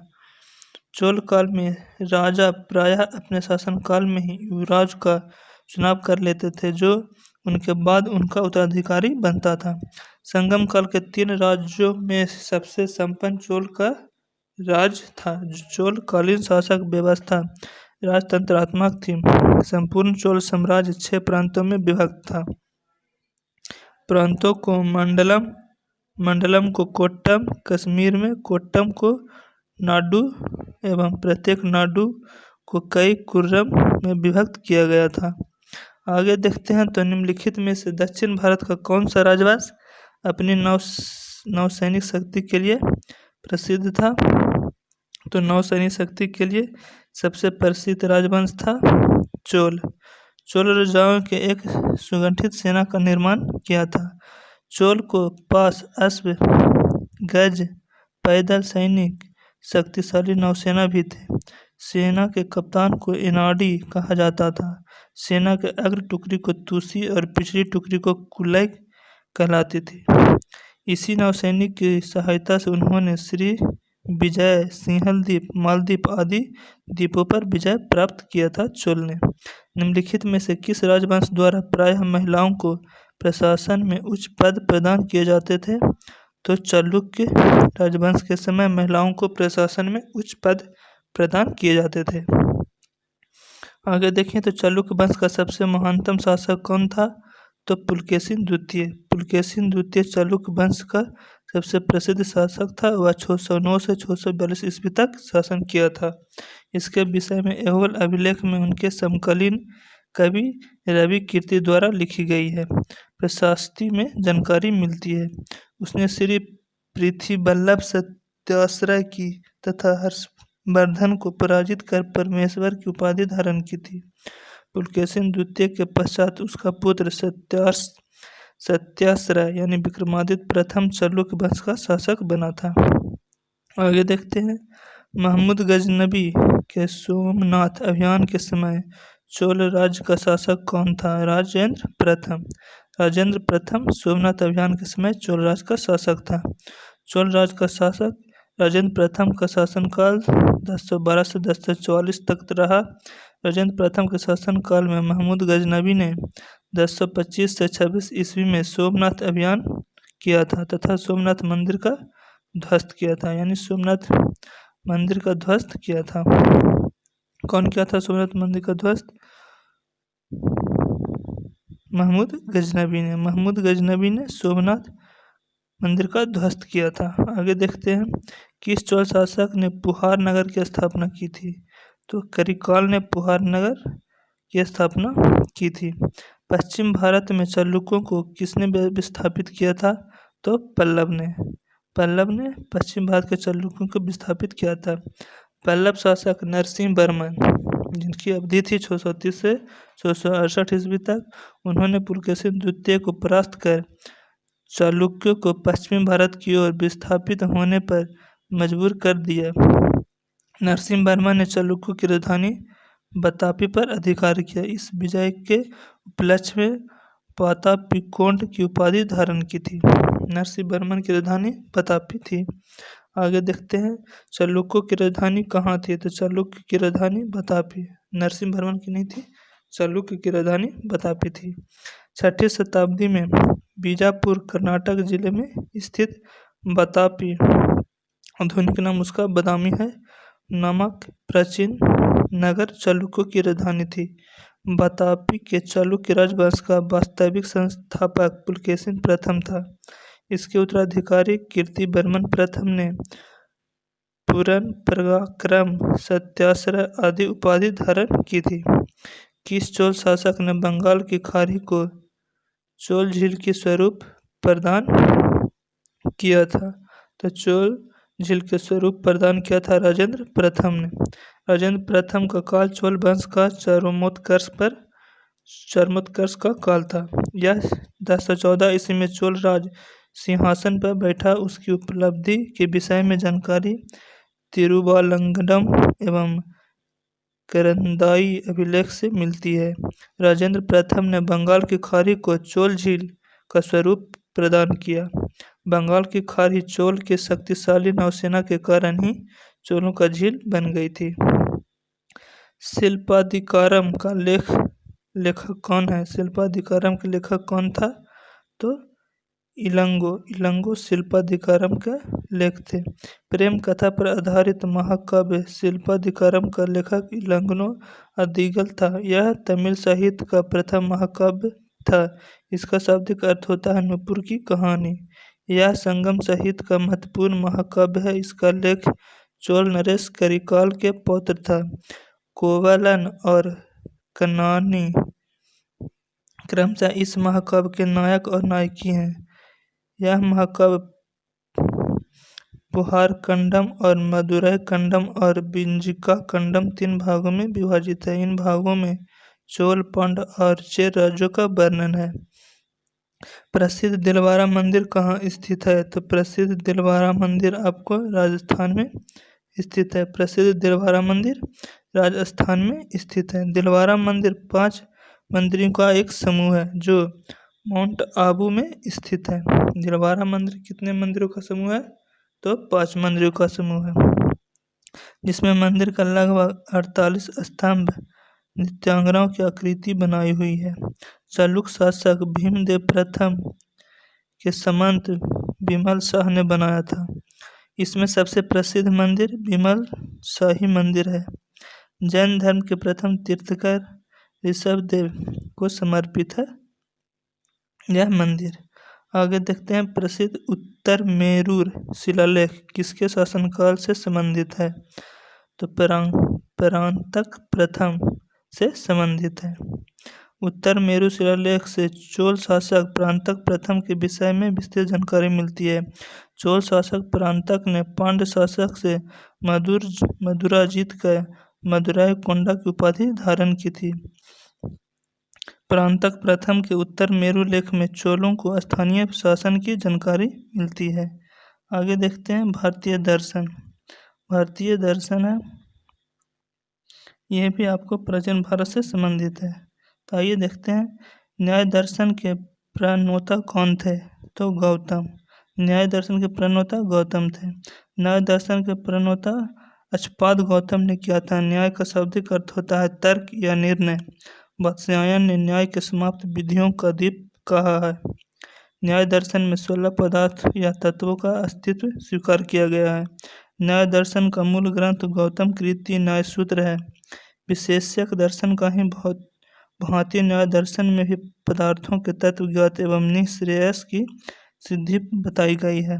चोल काल में राजा प्रायः अपने शासन काल में ही युवराज का चुनाव कर लेते थे जो उनके बाद उनका उत्तराधिकारी बनता था। संगम काल के 3 राज्यों में सबसे संपन्न चोल का राज था। चोल कालीन शासक व्यवस्था राजतंत्रात्मक थी। संपूर्ण चोल साम्राज्य 6 प्रांतों में विभक्त था। प्रांतों को मंडलम को कोट्टम, कश्मीर में कोट्टम को नाडु एवं प्रत्येक नाडु को कई कुर्रम में विभक्त किया गया था। आगे देखते हैं तो निम्नलिखित में से दक्षिण भारत का कौन सा राजवंश अपनी नौसैनिक शक्ति के लिए प्रसिद्ध था। तो नौसैनिक शक्ति के लिए सबसे प्रसिद्ध राजवंश था चोल। चोल राजाओं के एक सुगठित सेना का निर्माण किया था। चोल को पास अश्व, गज, पैदल सैनिक, शक्तिशाली नौसेना भी थे। सेना के कप्तान को इनाडी कहा जाता था। सेना के अग्र टुकड़ी को तुसी और पिछली टुकड़ी को कुलय कहलाती थी। इसी नौसैनिक की सहायता से उन्होंने श्री विजय, सिंहल द्वीप, मालदीप आदि द्वीपों पर विजय प्राप्त किया था चोल ने। निम्नलिखित में से किस राजवंश द्वारा प्रायः महिलाओं को प्रशासन में उच्च पद प्रदान किए जाते थे। तो चालुक्य राजवंश के समय महिलाओं को प्रशासन में उच्च पद प्रदान किए जाते थे। आगे देखें तो चालुक्य वंश का सबसे महानतम शासक कौन था। तो पुलकेशिन द्वितीय। पुलकेशिन द्वितीय चालुक्य वंश का सबसे प्रसिद्ध शासक था। वह 609 से 642 ईस्वी तक शासन किया था। इसके विषय में एहोल अभिलेख में उनके समकालीन कवि रवि कीर्ति द्वारा लिखी गई है प्रशास्ति में जानकारी मिलती है। उसने श्री पृथ्वीवल्लभ सत्याश्रय की तथा हर्षवर्धन को पराजित कर परमेश्वर की उपाधि धारण की थी। पुलकेशिन द्वितीय के पश्चात उसका पुत्र सत्याश्रय यानी विक्रमादित्य प्रथम चालुक्य वंश का शासक बना था। आगे देखते हैं महमूद गजनबी के सोमनाथ अभियान के समय चोल राज्य का शासक कौन था। राजेंद्र प्रथम। राजेंद्र प्रथम सोमनाथ अभियान के समय चोल राज्य का शासक था। चोल राज्य का शासक राजेंद्र प्रथम का शासनकाल 1012 से 1044 तक रहा। राजेंद्र प्रथम के शासनकाल में महमूद गजनबी ने 1025 से 26 ईस्वी में सोमनाथ अभियान किया था तथा सोमनाथ मंदिर का ध्वस्त किया था। यानी सोमनाथ मंदिर का ध्वस्त किया था। कौन किया था सोमनाथ मंदिर का ध्वस्त? महमूद गजनबी ने। महमूद गजनबी ने सोमनाथ मंदिर का ध्वस्त किया था। आगे देखते हैं किस चोल शासक ने पुहार नगर की स्थापना की थी। तो करिकाल ने पुहार नगर की स्थापना की थी। पश्चिम भारत में चालुक्यों को किसने विस्थापित किया था। तो पल्लव ने। पल्लव ने पश्चिम भारत के चालुक्यों को विस्थापित किया था। पल्लव शासक नरसिंह वर्मन जिनकी अवधि थी 630 से 668 ईस्वी तक, उन्होंने पुलकेशिन द्वितीय को परास्त कर चालुक्यों को पश्चिमी भारत की ओर विस्थापित होने पर मजबूर कर दिया। नरसिंह वर्मन ने चालुक्यों की राजधानी बतापी पर अधिकार किया। इस विजय के उपलक्ष्य में पातापिकोंड की उपाधि धारण की थी। नरसिंह वर्मन की राजधानी बतापी थी। आगे देखते हैं चालुक्यों की राजधानी कहाँ थी। तो चालुक्य की राजधानी बतापी। नरसिंह वर्मन की नहीं थी, चालुक्य की राजधानी बतापी थी। 6ठी शताब्दी में बीजापुर कर्नाटक जिले में स्थित बतापी, आधुनिक नाम उसका बदामी है, नामक प्राचीन नगर चालुक्यों की राजधानी थी। बतापी के चालुक्य राजवंश का वास्तविक संस्थापक पुलकेशिन प्रथम था। इसके उत्तराधिकारी कीर्तिवर्मन प्रथम ने पूरन, पराक्रम, सत्याश्रय आदि उपाधि धारण की थी। किस चोल शासक ने बंगाल की खाड़ी को चोल झील के स्वरूप प्रदान किया था। तो चोल झील के स्वरूप प्रदान किया था राजेंद्र प्रथम ने। राजेंद्र प्रथम का काल चोल वंश का चरमोत्कर्ष का काल था। यह 1014 ईस्वी में चोल राज सिंहासन पर बैठा। उसकी उपलब्धि के विषय में जानकारी तिरुवालंगडम एवं करंदाई अभिलेख से मिलती है। राजेंद्र प्रथम ने बंगाल की खाड़ी को चोल झील का स्वरूप प्रदान किया। बंगाल की खाड़ी चोल के शक्तिशाली नौसेना के कारण ही चोलों का झील बन गई थी। शिल्पाधिकारम का लेखक कौन है। शिल्पाधिकारम के लेखक कौन था। तो इलंगो शिल्पाधिकारम का लेख थे। प्रेम कथा पर आधारित महाकाव्य शिल्पाधिकारम का लेखक इलंगनो अदिगल था। यह तमिल साहित्य का प्रथम महाकाव्य था। इसका शाब्दिक अर्थ होता है नुपुर की कहानी। यह संगम साहित्य का महत्वपूर्ण महाकाव्य है। इसका लेख चोल नरेश करिकाल के पौत्र था। कोवलन और कनानी क्रमशः इस महाकाव्य के नायक और नायकी हैं। यह महाकाव्य पुहार खंडम और मदुरै खंडम और बिंजिका खंडम 3 भागों में विभाजित है। इन भागों में चोल, पांड्य और चेर राज्यों का वर्णन है। प्रसिद्ध दिलवारा मंदिर कहाँ स्थित है? तो प्रसिद्ध दिलवारा मंदिर आपको राजस्थान में स्थित है। प्रसिद्ध दिलवारा मंदिर राजस्थान में स्थित है। दिलवारा मंदिर 5 मंदिरों का एक समूह है जो माउंट आबू में स्थित है। दिलवारा मंदिर कितने मंदिरों का समूह है? तो 5 मंदिरों का समूह है, जिसमें मंदिर का लगभग 48 स्तंभ नित्यांगनाओं की आकृति बनाई हुई है। चालुक्य शासक भीमदेव प्रथम के सामंत विमल शाह ने बनाया था। इसमें सबसे प्रसिद्ध मंदिर विमल शाही मंदिर है। जैन धर्म के प्रथम तीर्थंकर ऋषभदेव को समर्पित है यह मंदिर। आगे देखते हैं प्रसिद्ध उत्तर मेरूर शिलालेख किसके शासनकाल से संबंधित है? तो परांतक प्रथम से संबंधित है। उत्तर मेरू शिलालेख से चोल शासक परांतक प्रथम के विषय में विस्तृत जानकारी मिलती है। चोल शासक परांतक ने पांड्य शासक से मदुरा जीतकर मदुरै कोंडा की उपाधि धारण की थी। परांतक प्रथम के उत्तर मेरू लेख में चोलों को स्थानीय शासन की जानकारी मिलती है। आगे देखते हैं भारतीय दर्शन। भारतीय दर्शन है, यह भी आपको प्राचीन भारत से संबंधित है। तो आइए देखते हैं न्याय दर्शन के प्रणेता कौन थे? तो गौतम। न्याय दर्शन के प्रणेता गौतम थे। न्याय दर्शन के प्रणेता अक्षपाद गौतम ने किया था। न्याय का शाब्दिक अर्थ होता है तर्क या निर्णय। वात्स्यायन ने न्याय के समाप्त विधियों का दीप कहा है। न्याय दर्शन में 16 पदार्थ या तत्वों का अस्तित्व स्वीकार किया गया है। न्याय दर्शन का मूल ग्रंथ गौतम कृति न्याय सूत्र है। विशेष्यक दर्शन का ही भांति न्याय दर्शन में भी पदार्थों के तत्व ज्ञात एवं निःश्रेयस की सिद्धि बताई गई है।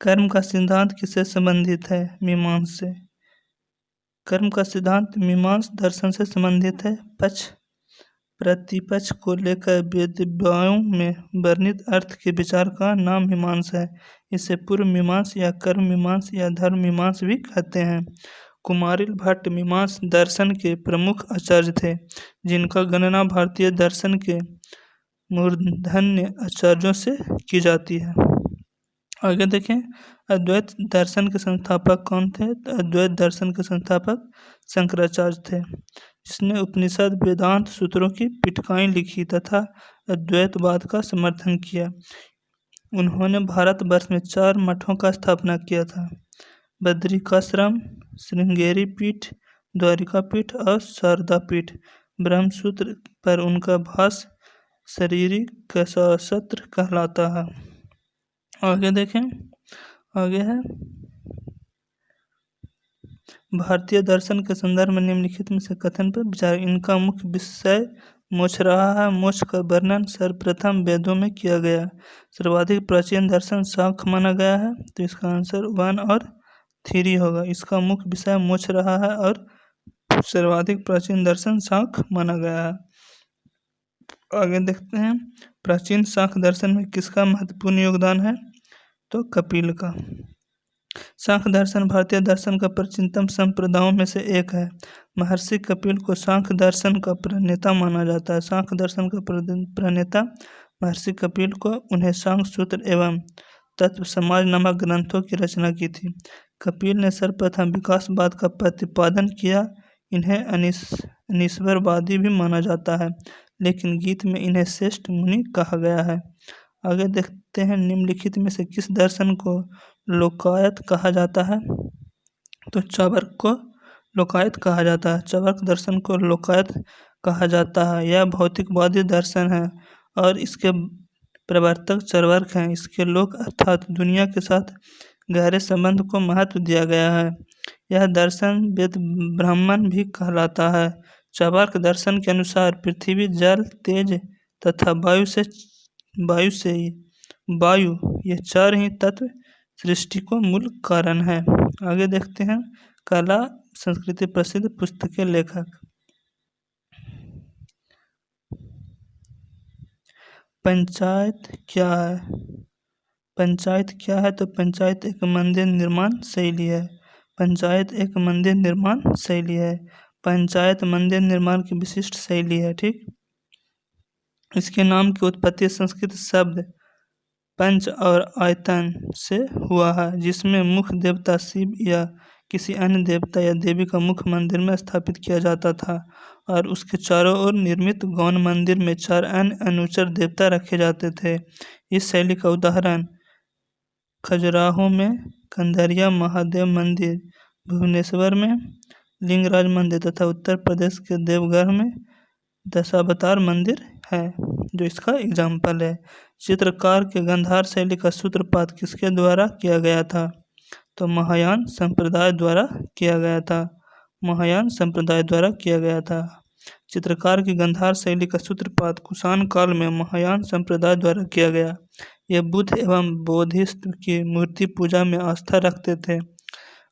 कर्म का सिद्धांत किससे संबंधित है? मीमांसा से। कर्म का सिद्धांत मीमांसा दर्शन से संबंधित है। पक्ष प्रतिपक्ष को लेकर वेदव्यासों में वर्णित अर्थ के विचार का नाम मीमांसा है। इसे पूर्व मीमांसा या कर्म मीमांसा या धर्म मीमांसा भी कहते हैं। कुमारिल भट्ट मीमांसा दर्शन के प्रमुख आचार्य थे, जिनका गणना भारतीय दर्शन के मूर्धन्य आचार्यों से की जाती है। आगे देखें अद्वैत दर्शन के संस्थापक कौन थे? तो अद्वैत दर्शन के संस्थापक शंकराचार्य थे, जिसने उपनिषद वेदांत सूत्रों की पीठिकाएं लिखी तथा अद्वैतवाद का समर्थन किया। उन्होंने भारतवर्ष में 4 मठों का स्थापना किया था: बद्रिकाश्रम, श्रृंगेरी पीठ, द्वारिका पीठ और शारदा पीठ। ब्रह्मसूत्र पर उनका भाष्य शारीरिक शास्त्र कहलाता है। आगे देखें, आगे है भारतीय दर्शन के संदर्भ में निम्नलिखित में से कथन पर विचार। इनका मुख्य विषय मोक्ष रहा है। मोक्ष का वर्णन सर्वप्रथम वेदों में किया गया। सर्वाधिक प्राचीन दर्शन सांख्य माना गया है, तो इसका आंसर 1 और 3 होगा। इसका मुख्य विषय मोक्ष रहा है और सर्वाधिक प्राचीन दर्शन सांख्य माना गया है। आगे देखते हैं प्राचीन सांख्य दर्शन में किसका महत्वपूर्ण योगदान है? तो कपिल का। सांख्य दर्शन भारतीय दर्शन का प्राचीनतम संप्रदायों में से एक है। महर्षि कपिल को सांख्य दर्शन का प्रणेता माना जाता है। सांख्य दर्शन का प्रणेता महर्षि कपिल को उन्हें सांख्य सूत्र एवं तत्व समाज नामक ग्रंथों की रचना की थी। कपिल ने सर्वप्रथम विकासवाद का प्रतिपादन किया। इन्हें अनीश्वरवादी भी माना जाता है, लेकिन गीत में इन्हें श्रेष्ठ मुनि कहा गया है। आगे देखते हैं निम्नलिखित में से किस दर्शन को लोकायत कहा जाता है? तो चार्वाक को लोकायत कहा जाता है। चार्वाक दर्शन को लोकायत कहा जाता है। यह भौतिकवादी दर्शन है और इसके प्रवर्तक चार्वाक हैं। इसके लोक अर्थात दुनिया के साथ गहरे संबंध को महत्व दिया गया है। यह दर्शन वेद ब्राह्मण भी कहलाता है। चार्वाक दर्शन के अनुसार पृथ्वी, जल, तेज तथा वायु ये 4 ही तत्व सृष्टि को मूल कारण है। आगे देखते हैं कला संस्कृति प्रसिद्ध पुस्तक के लेखक। पंचायत क्या है? पंचायत क्या है? तो पंचायत एक मंदिर निर्माण शैली है। पंचायत एक मंदिर निर्माण शैली है। पंचायत मंदिर निर्माण की विशिष्ट शैली है। ठीक, इसके नाम की उत्पत्ति संस्कृत शब्द पंच और आयतन से हुआ है, जिसमें मुख्य देवता शिव या किसी अन्य देवता या देवी का मुख्य मंदिर में स्थापित किया जाता था और उसके चारों ओर निर्मित गौण मंदिर में 4 अन्य अनुचर देवता रखे जाते थे। इस शैली का उदाहरण खजुराहो में कंधरिया महादेव मंदिर, भुवनेश्वर में लिंगराज मंदिर तथा उत्तर प्रदेश के देवघर में दशावतार मंदिर है, जो इसका एग्जाम्पल है। चित्रकार के गांधार शैली का सूत्रपात किसके द्वारा किया गया था? तो महायान संप्रदाय द्वारा किया गया था। महायान संप्रदाय द्वारा किया गया था। चित्रकार की गांधार शैली का सूत्रपात कुषाण काल में महायान संप्रदाय द्वारा किया गया। यह बुद्ध एवं बोधिसत्व की मूर्ति पूजा में आस्था रखते थे।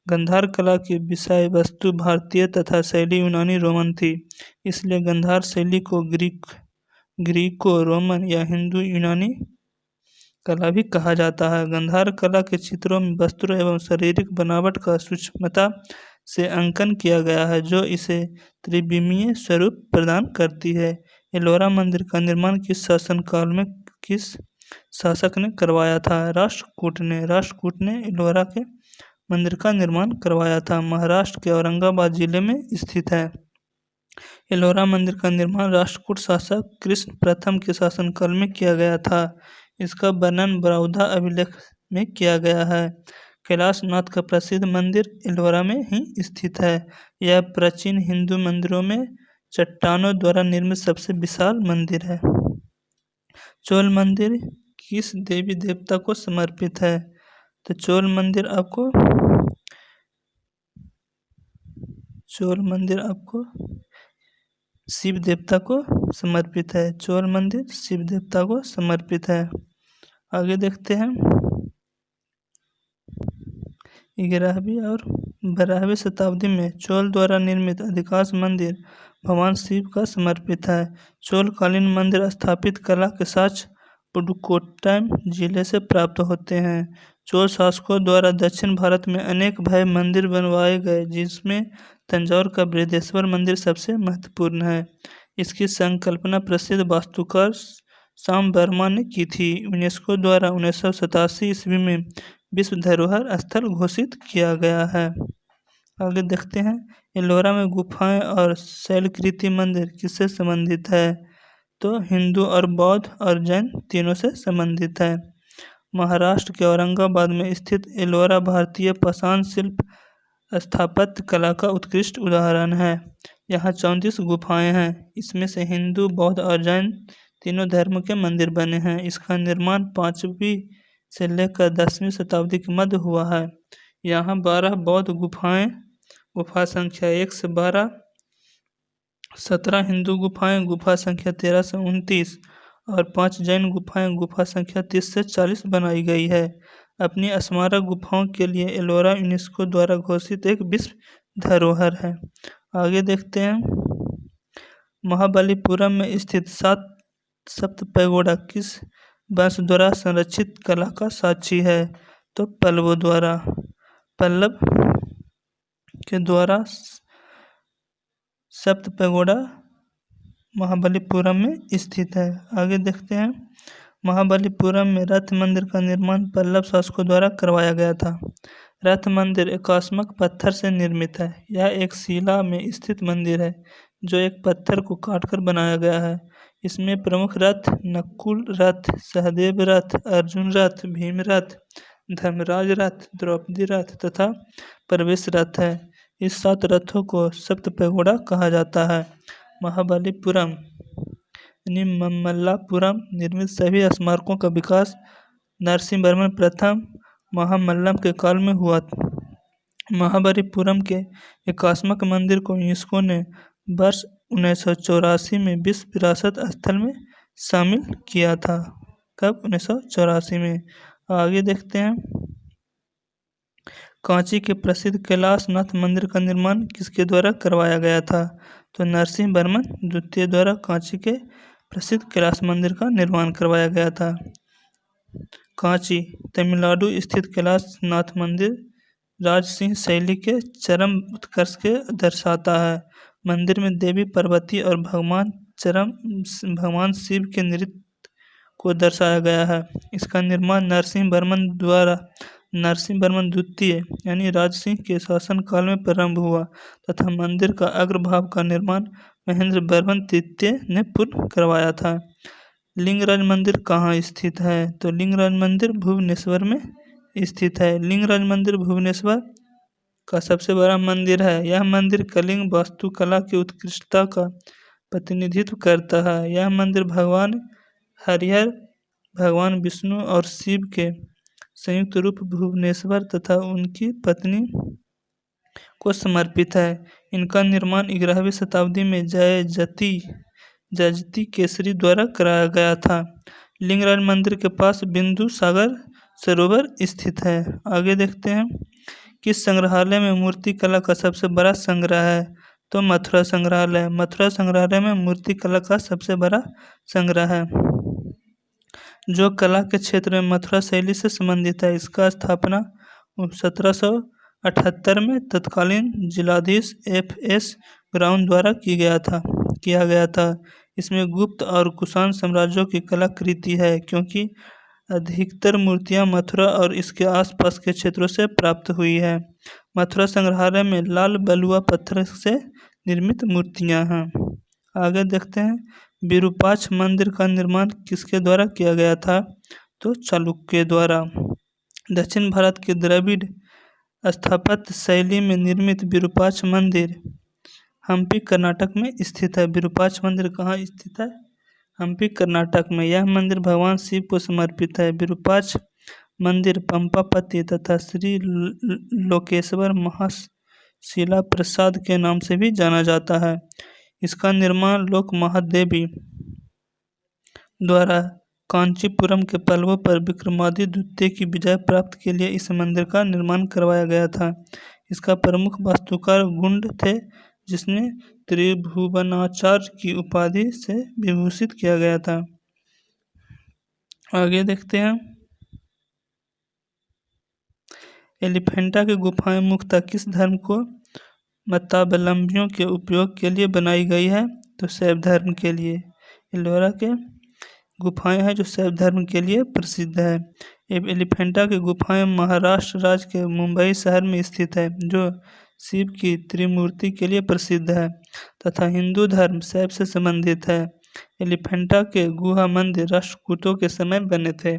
गांधार कला की विषय वस्तु भारतीय तथा शैली यूनानी रोमन थी, इसलिए गांधार शैली को ग्रीको रोमन या हिंदू यूनानी कला भी कहा जाता है। गांधार कला के चित्रों में वस्त्रों एवं शारीरिक बनावट का सूक्ष्मता से अंकन किया गया है, जो इसे त्रिविमीय स्वरूप प्रदान करती है। एलोरा मंदिर का निर्माण किस शासनकाल में किस शासक ने करवाया था? राष्ट्रकूट ने एलोरा के मंदिर का निर्माण करवाया था। महाराष्ट्र के औरंगाबाद जिले में स्थित है। एलोरा मंदिर का निर्माण राष्ट्रकूट शासक कृष्ण प्रथम के शासनकाल में किया गया था। इसका वर्णन बड़ौदा अभिलेख में किया गया है। कैलाशनाथ का प्रसिद्ध मंदिर एलोरा में ही स्थित है। यह प्राचीन हिंदू मंदिरों में चट्टानों द्वारा निर्मित सबसे विशाल मंदिर है। चोल मंदिर किस देवी देवता को समर्पित है? तो चोल मंदिर आपको शिव देवता को समर्पित है। चोल मंदिर शिव देवता को समर्पित है। आगे देखते हैं। 11वीं और 12वीं शताब्दी में चोल द्वारा निर्मित अधिकांश मंदिर भगवान शिव का समर्पित है। चोलकालीन मंदिर स्थापित कला के साक्ष्य पुडुकोट्टम जिले से प्राप्त होते हैं। चोल शासकों द्वारा दक्षिण भारत में अनेक भव्य मंदिर बनवाए गए, जिसमें तंजौर का बृहदेश्वर मंदिर सबसे महत्वपूर्ण है। इसकी संकल्पना प्रसिद्ध वास्तुकार श्याम वर्मा ने की थी। यूनेस्को द्वारा 1987 ईस्वी में विश्व धरोहर स्थल घोषित किया गया है। आगे देखते हैं। एलोरा में गुफाएं और शैलकृति मंदिर किससे संबंधित है? तो हिंदू और बौद्ध और जैन तीनों से संबंधित है। महाराष्ट्र के औरंगाबाद में स्थित एलोरा भारतीय पाषाण शिल्प स्थापत्य कला का उत्कृष्ट उदाहरण है। यहाँ 34 गुफाएं हैं। इसमें से हिंदू, बौद्ध और जैन तीनों धर्म के मंदिर बने हैं। इसका निर्माण 5वीं से लेकर 10वीं शताब्दी के मध्य हुआ है। यहाँ 12 बौद्ध गुफाएं, गुफा संख्या 1 से 12, 17 हिंदू गुफाएं, गुफा संख्या 13 से 29 और 5 जैन गुफाएं, गुफा संख्या 30 से 40 बनाई गई है। अपनी स्मारक गुफाओं के लिए एलोरा यूनेस्को द्वारा घोषित एक विश्व धरोहर है। आगे देखते हैं। महाबलीपुरम में स्थित सप्त पैगोडा किस वंश द्वारा संरक्षित कला का साक्षी है? तो पल्लव के द्वारा सप्त पैगोडा महाबलीपुरम में स्थित है। आगे देखते हैं। महाबलीपुरम में रथ मंदिर का निर्माण पल्लव शासकों द्वारा करवाया गया था। रथ मंदिर एकास्मक पत्थर से निर्मित है। यह एक शिला में स्थित मंदिर है, जो एक पत्थर को काटकर बनाया गया है। इसमें प्रमुख रथ नकुल रथ, सहदेव रथ, अर्जुन रथ, भीम रथ, धर्मराज रथ, द्रौपदी रथ तथा प्रवेश रथ है। इस 7 रथों को सप्त पैगोडा कहा जाता है। महाबलीपुरम ममल्लापुरम निर्मित सभी स्मारकों का विकास नरसिंहवर्मन प्रथम महामल्लम के काल में हुआ। महाबलीपुरम के एकास्मक मंदिर को यूनेस्को ने वर्ष 1984 में विश्व विरासत स्थल में शामिल किया था। कब? 1984 में। आगे देखते हैं। कांची के प्रसिद्ध कैलाशनाथ मंदिर का निर्माण किसके द्वारा करवाया गया था? तो नरसिंह वर्मन द्वितीय द्वारा कांची के प्रसिद्ध कैलाश मंदिर का निर्माण करवाया गया था। कांची तमिलनाडु स्थित कैलाशनाथ मंदिर राजसिंह शैली के चरम उत्कर्ष के दर्शाता है। मंदिर में देवी पार्वती और भगवान शिव के नृत्य को दर्शाया गया है। इसका निर्माण नरसिंह वर्मन द्वितीय यानी राजसिंह के शासनकाल में प्रारंभ हुआ तथा मंदिर का अग्रभाग का निर्माण महेंद्र वर्मन तृतीय ने पूर्ण करवाया था। लिंगराज मंदिर कहाँ स्थित है? तो लिंगराज मंदिर भुवनेश्वर में स्थित है। लिंगराज मंदिर भुवनेश्वर का सबसे बड़ा मंदिर है। यह मंदिर कलिंग वास्तुकला की उत्कृष्टता का प्रतिनिधित्व करता है। यह मंदिर भगवान हरिहर, भगवान विष्णु और शिव के संयुक्त रूप भुवनेश्वर तथा उनकी पत्नी को समर्पित है। इनका निर्माण 11वीं शताब्दी में जयजती केसरी द्वारा कराया गया था। लिंगराज मंदिर के पास बिंदु सागर सरोवर स्थित है। आगे देखते हैं, किस संग्रहालय में मूर्ति कला का सबसे बड़ा संग्रह है? तो मथुरा संग्रहालय। मथुरा संग्रहालय में मूर्ति कला का सबसे बड़ा संग्रह है, जो कला के क्षेत्र में मथुरा शैली से संबंधित है। इसका स्थापना 1778 में तत्कालीन जिलाधीश F.S. ब्राउन द्वारा किया गया था। इसमें गुप्त और कुषाण साम्राज्यों की कलाकृति है, क्योंकि अधिकतर मूर्तियां मथुरा और इसके आसपास के क्षेत्रों से प्राप्त हुई है। मथुरा संग्रहालय में लाल बलुआ पत्थर से निर्मित मूर्तियां हैं। आगे देखते हैं, विरूपाक्ष मंदिर का निर्माण किसके द्वारा किया गया था? तो चालुक्य द्वारा। दक्षिण भारत के द्रविड़ स्थापत्य शैली में निर्मित विरूपाक्ष मंदिर हम्पी कर्नाटक में स्थित है। विरूपाक्ष मंदिर कहाँ स्थित है? हम्पी कर्नाटक में। यह मंदिर भगवान शिव को समर्पित है। विरूपाक्ष मंदिर पंपापति तथा श्री लोकेश्वर महाशिला प्रसाद के नाम से भी जाना जाता है। इसका निर्माण लोक महादेवी द्वारा कांचीपुरम के पल्लवों पर विक्रमादित्य द्वितीय की विजय प्राप्त के लिए इस मंदिर का निर्माण करवाया गया था। इसका प्रमुख वास्तुकार गुंड थे, जिसने त्रिभुवनाचार्य की उपाधि से विभूषित किया गया था। आगे देखते हैं, एलिफेंटा की गुफाएं मुख्यतः किस धर्म को मतावलंबियों के उपयोग के लिए बनाई गई है? तो शैव धर्म के लिए। एलोरा के गुफाएं हैं जो शैव धर्म के लिए प्रसिद्ध है। एलिफेंटा की गुफाएं महाराष्ट्र राज्य के मुंबई शहर में स्थित है, जो शिव की त्रिमूर्ति के लिए प्रसिद्ध है तथा हिंदू धर्म शैव से संबंधित है। एलिफेंटा के गुहा मंदिर राष्ट्रकूटों के समय बने थे।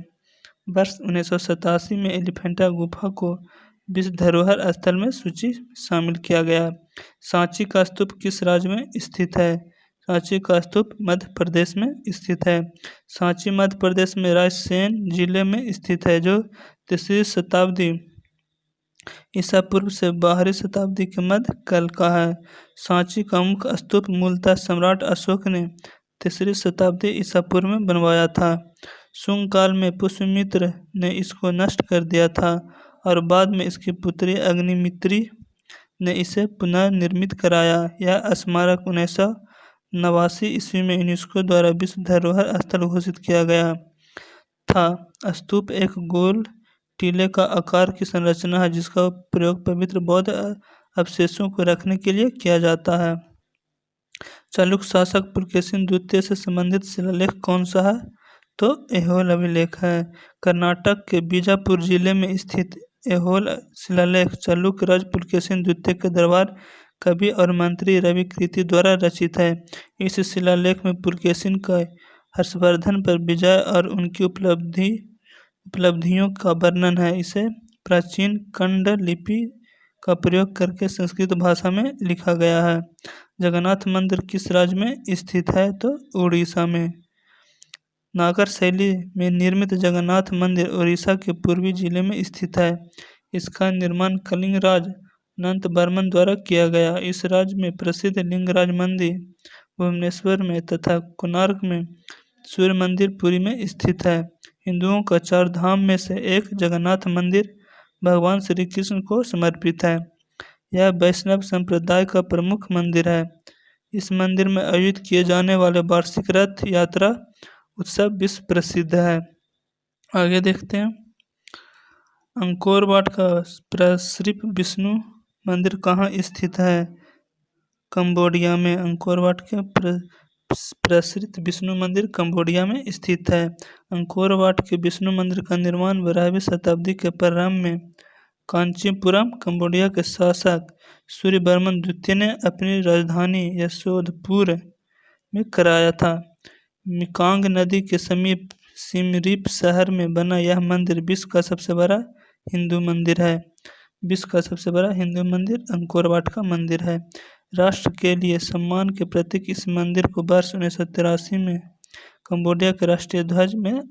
वर्ष 1987 में एलिफेंटा गुफा को विश्व धरोहर स्थल में सूची शामिल किया गया। सांची का स्तूप किस राज्य में स्थित है? सांची का स्तूप मध्य प्रदेश में स्थित है। सांची मध्य प्रदेश में रायसेन जिले में स्थित है, जो 3री शताब्दी ईसा पूर्व से 12वीं शताब्दी के मध्य काल का है। सांची का मुख्य स्तूप मूलतः सम्राट अशोक ने 3री शताब्दी ईसा पूर्व में बनवाया था। शुंग काल में पुष्यमित्र ने इसको नष्ट कर दिया था और बाद में इसकी पुत्री अग्निमित्री ने इसे पुनर्निर्मित कराया। यह स्मारक 1989 ईस्वी में यूनेस्को द्वारा विश्व धरोहर स्थल घोषित किया गया था। स्तूप एक गोल टीले का आकार की संरचना है, जिसका प्रयोग पवित्र बौद्ध अवशेषों को रखने के लिए किया जाता है। चालुक्य शासक पुलकेशिन द्वितीय से संबंधित शिलालेख कौन सा है? तो ऐहोल अभिलेख है। कर्नाटक के बीजापुर जिले में स्थित ऐहोल शिलालेख चालुक्य राज पुलकेशिन द्वितीय के दरबार कवि और मंत्री रवि कृति द्वारा रचित है। इस शिलालेख में पुलकेशिन का हर्षवर्धन पर विजय और उनकी उपलब्धियों का वर्णन है। इसे प्राचीन कन्नड़ लिपि का प्रयोग करके संस्कृत भाषा में लिखा गया है। जगन्नाथ मंदिर किस राज्य में स्थित है? तो उड़ीसा में। नागर शैली में निर्मित जगन्नाथ मंदिर उड़ीसा के पूर्वी जिले में स्थित है। इसका निर्माण कलिंग राज अनंत वर्मन द्वारा किया गया। इस राज्य में प्रसिद्ध लिंगराज मंदिर भुवनेश्वर में तथा कोणार्क में सूर्य मंदिर पुरी में स्थित है। हिंदुओं का 4 धाम में से एक जगन्नाथ मंदिर भगवान श्री कृष्ण को समर्पित है। यह वैष्णव संप्रदाय का प्रमुख मंदिर है। इस मंदिर में आयोजित किए जाने वाले वार्षिक रथ यात्रा उत्सव विश्व प्रसिद्ध है। आगे देखते हैं। अंकोर वाट का प्रसिद्ध विष्णु मंदिर कहाँ स्थित है? कंबोडिया में। अंकोर वाट के प्रसिद्ध विष्णु मंदिर कंबोडिया में स्थित है। अंकोर वाट के विष्णु मंदिर का निर्माण 12वीं शताब्दी के प्रारंभ में कांचीपुरम कंबोडिया के शासक सूर्यवर्मन द्वितीय ने अपनी राजधानी यशोधपुर में कराया था। मिकांग नदी के समीप सिमरीप शहर में बना यह मंदिर विश्व का सबसे बड़ा हिंदू मंदिर है। विश्व का सबसे बड़ा हिंदू मंदिर अंकोर वाट का मंदिर है। राष्ट्र के लिए सम्मान के प्रतीक इस मंदिर को वर्ष 1983 में कंबोडिया के राष्ट्रीय ध्वज में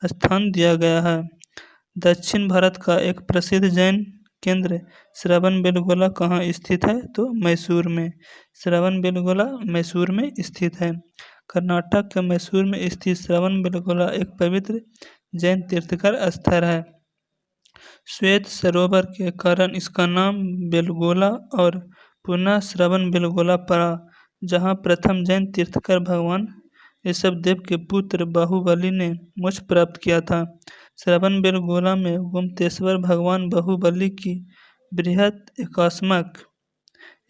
स्थान दिया गया है। दक्षिण भारत का एक प्रसिद्ध जैन केंद्र श्रवणबेलगोला कहाँ स्थित है? तो मैसूर में। श्रवणबेलगोला मैसूर में स्थित है। कर्नाटक के मैसूर में स्थित श्रवणबेलगोला एक पवित्र जैन तीर्थंकर स्थल है। श्वेत सरोवर के कारण इसका नाम बेलगोला और पुनः श्रवणबेलगोला पड़ा, जहाँ प्रथम जैन तीर्थंकर भगवान ऋषभदेव के पुत्र बाहुबली ने मोक्ष प्राप्त किया था। श्रवणबेलगोला में गोमतेश्वर भगवान बाहुबली की बृहत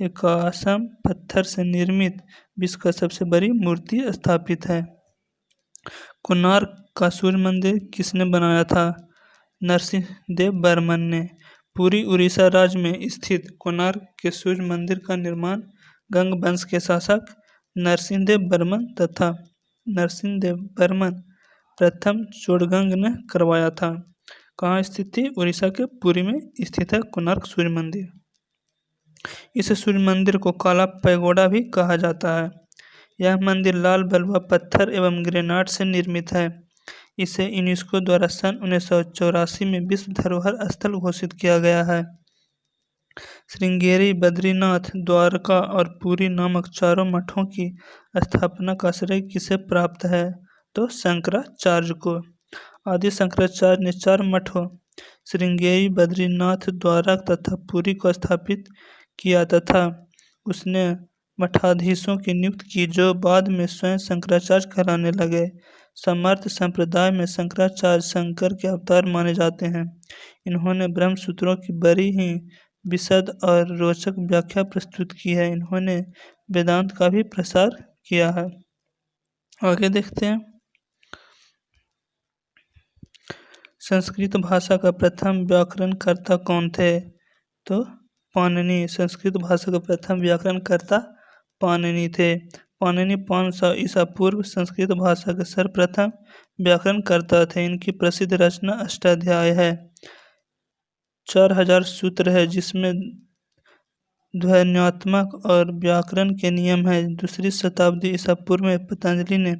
एकाश्म पत्थर से निर्मित विश्व का सबसे बड़ी मूर्ति स्थापित है। कोणार्क का सूर्य मंदिर किसने बनाया था? नरसिंहदेव बर्मन ने। पुरी उड़ीसा राज्य में स्थित कोणार्क के सूर्य मंदिर का निर्माण गंग वंश के शासक नरसिंहदेव बर्मन प्रथम चोड़गंग ने करवाया था। कहाँ स्थित थी? उड़ीसा के पुरी में स्थित है कोणार्क सूर्य मंदिर। इस सूर्य मंदिर को काला पैगोडा भी कहा जाता है। यह मंदिर लाल बलुआ पत्थर एवं ग्रेनाइट से निर्मित है। इसे यूनेस्को द्वारा सन 1984 में विश्व धरोहर स्थल घोषित किया गया है। श्रृंगेरी, बद्रीनाथ, द्वारका और पुरी नामक चारों मठों की स्थापना का श्रेय किसे प्राप्त है? तो शंकराचार्य को। आदि शंकराचार्य ने 4 मठों श्रृंगेरी, बद्रीनाथ, द्वारका तथा पुरी को स्थापित किया तथा उसने मठाधीशों की नियुक्ति की, जो बाद में स्वयं शंकराचार्य कहलाने लगे। समर्थ संप्रदाय में शंकराचार्य शंकर के अवतार माने जाते हैं। इन्होंने ब्रह्मसूत्रों की बड़ी ही विशद और रोचक व्याख्या प्रस्तुत की है। इन्होंने वेदांत का भी प्रसार किया है। आगे देखते हैं। संस्कृत भाषा का प्रथम व्याकरणकर्ता कौन थे? तो पाणिनि। संस्कृत भाषा का प्रथम व्याकरणकर्ता पाणिनि थे। पाणिनि 500 ईसा पूर्व संस्कृत भाषा के सर्वप्रथम व्याकरणकर्ता थे। इनकी प्रसिद्ध रचना अष्टाध्यायी है। 4000 सूत्र है, जिसमें ध्वन्यात्मक और व्याकरण के नियम हैं। 2री शताब्दी ईसा पूर्व में पतंजलि ने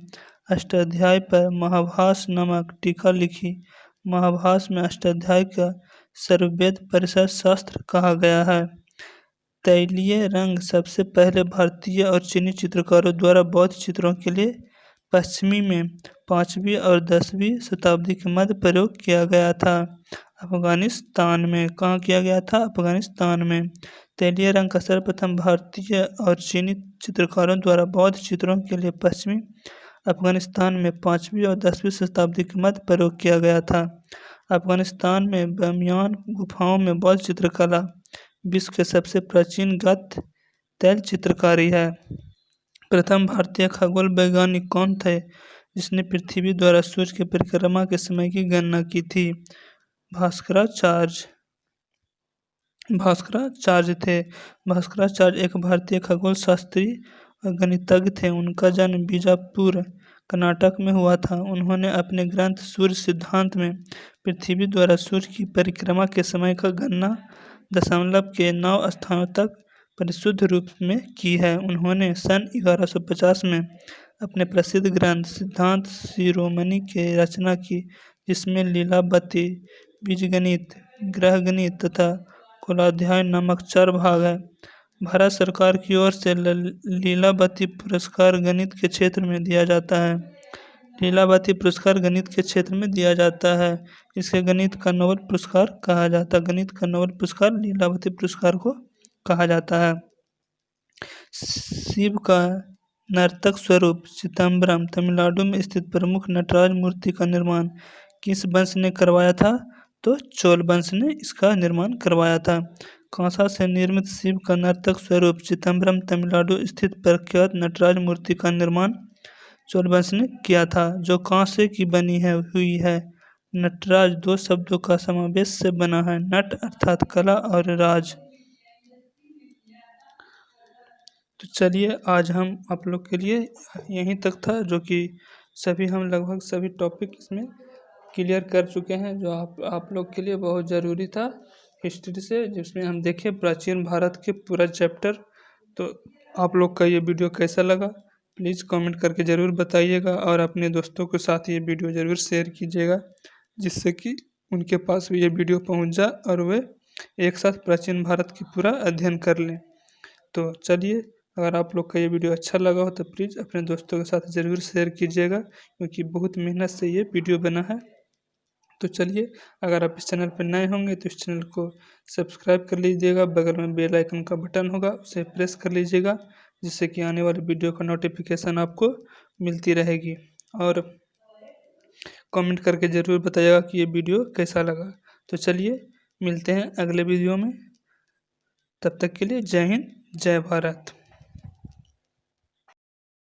अष्टाध्यायी पर महाभाष्य नामक टीका लिखी। महाभाष्य में अष्टाध्यायी का सर्ववेद परिसर शास्त्र कहा गया है। तैलीय रंग सबसे पहले भारतीय और चीनी चित्रकारों द्वारा बौद्ध चित्रों के लिए पश्चिमी में 5वीं और 10वीं शताब्दी के मध्य प्रयोग किया गया था। अफगानिस्तान में। कहाँ किया गया था? अफगानिस्तान में। तैलीय रंग का सर्वप्रथम भारतीय और चीनी चित्रकारों द्वारा बौद्ध चित्रों के लिए पश्चिमी अफगानिस्तान में 5वीं और 10वीं शताब्दी के मध्य प्रयोग किया गया था। अफगानिस्तान में बामियान गुफाओं में बौद्ध चित्रकला विश्व के सबसे प्राचीन ज्ञात तैल चित्रकारी है। प्रथम भारतीय खगोल वैज्ञानिक कौन थे, जिसने पृथ्वी द्वारा सूर्य की परिक्रमा के समय की गणना की थी? भास्कराचार्य थे। भास्कराचार्य एक भारतीय खगोल शास्त्री और गणितज्ञ थे। उनका जन्म बीजापुर, कर्नाटक में हुआ था। उन्होंने अपने ग्रंथ सूर्य सिद्धांत में पृथ्वी द्वारा सूर्य की परिक्रमा के समय का गणना दशमलव के 9 स्थानों तक परिशुद्ध रूप में की है। उन्होंने सन 1150 में अपने प्रसिद्ध ग्रंथ सिद्धांत शिरोमणि की रचना की, जिसमें लीलावती, बीजगणित, ग्रहगणित तथा कुलाध्याय नामक 4 भाग हैं। भारत सरकार की ओर से लीलावती पुरस्कार गणित के क्षेत्र में दिया जाता है। लीलावती पुरस्कार गणित के क्षेत्र में दिया जाता है। इसे गणित का नोबेल पुरस्कार कहा जाता है। गणित का नोबेल पुरस्कार लीलावती पुरस्कार को कहा जाता है। शिव का नर्तक स्वरूप चिदम्बरम तमिलनाडु में स्थित प्रमुख नटराज मूर्ति का निर्माण किस वंश ने करवाया था? तो चोल वंश ने इसका निर्माण करवाया था। कांसा से निर्मित शिव का नर्तक स्वरूप चिदम्बरम तमिलनाडु स्थित प्रख्यात नटराज मूर्ति का निर्माण चोल वंश ने किया था, जो कांसे की बनी हुई है। नटराज दो शब्दों का समावेश से बना है, नट अर्थात कला और राज। तो चलिए आज हम आप लोग के लिए यहीं तक था, जो कि हम लगभग सभी टॉपिक इसमें क्लियर कर चुके हैं, जो आप लोग के लिए बहुत ज़रूरी था हिस्ट्री से, जिसमें हम देखें प्राचीन भारत के पूरा चैप्टर। तो आप लोग का ये वीडियो कैसा लगा प्लीज़ कमेंट करके ज़रूर बताइएगा, और अपने दोस्तों के साथ ये वीडियो ज़रूर शेयर कीजिएगा, जिससे कि उनके पास भी ये वीडियो पहुंच जाए और वे एक साथ प्राचीन भारत की पूरा अध्ययन कर लें। तो चलिए, अगर आप लोग का ये वीडियो अच्छा लगा हो तो प्लीज़ अपने दोस्तों के साथ ज़रूर शेयर कीजिएगा, क्योंकि बहुत मेहनत से ये वीडियो बना है। तो चलिए, अगर आप इस चैनल पर नए होंगे तो इस चैनल को सब्सक्राइब कर लीजिएगा, बगल में बेल आइकन का बटन होगा उसे प्रेस कर लीजिएगा, जिससे कि आने वाली वीडियो का नोटिफिकेशन आपको मिलती रहेगी। और कमेंट करके ज़रूर बताइएगा कि ये वीडियो कैसा लगा। तो चलिए, मिलते हैं अगले वीडियो में, तब तक के लिए जय हिंद जय भारत।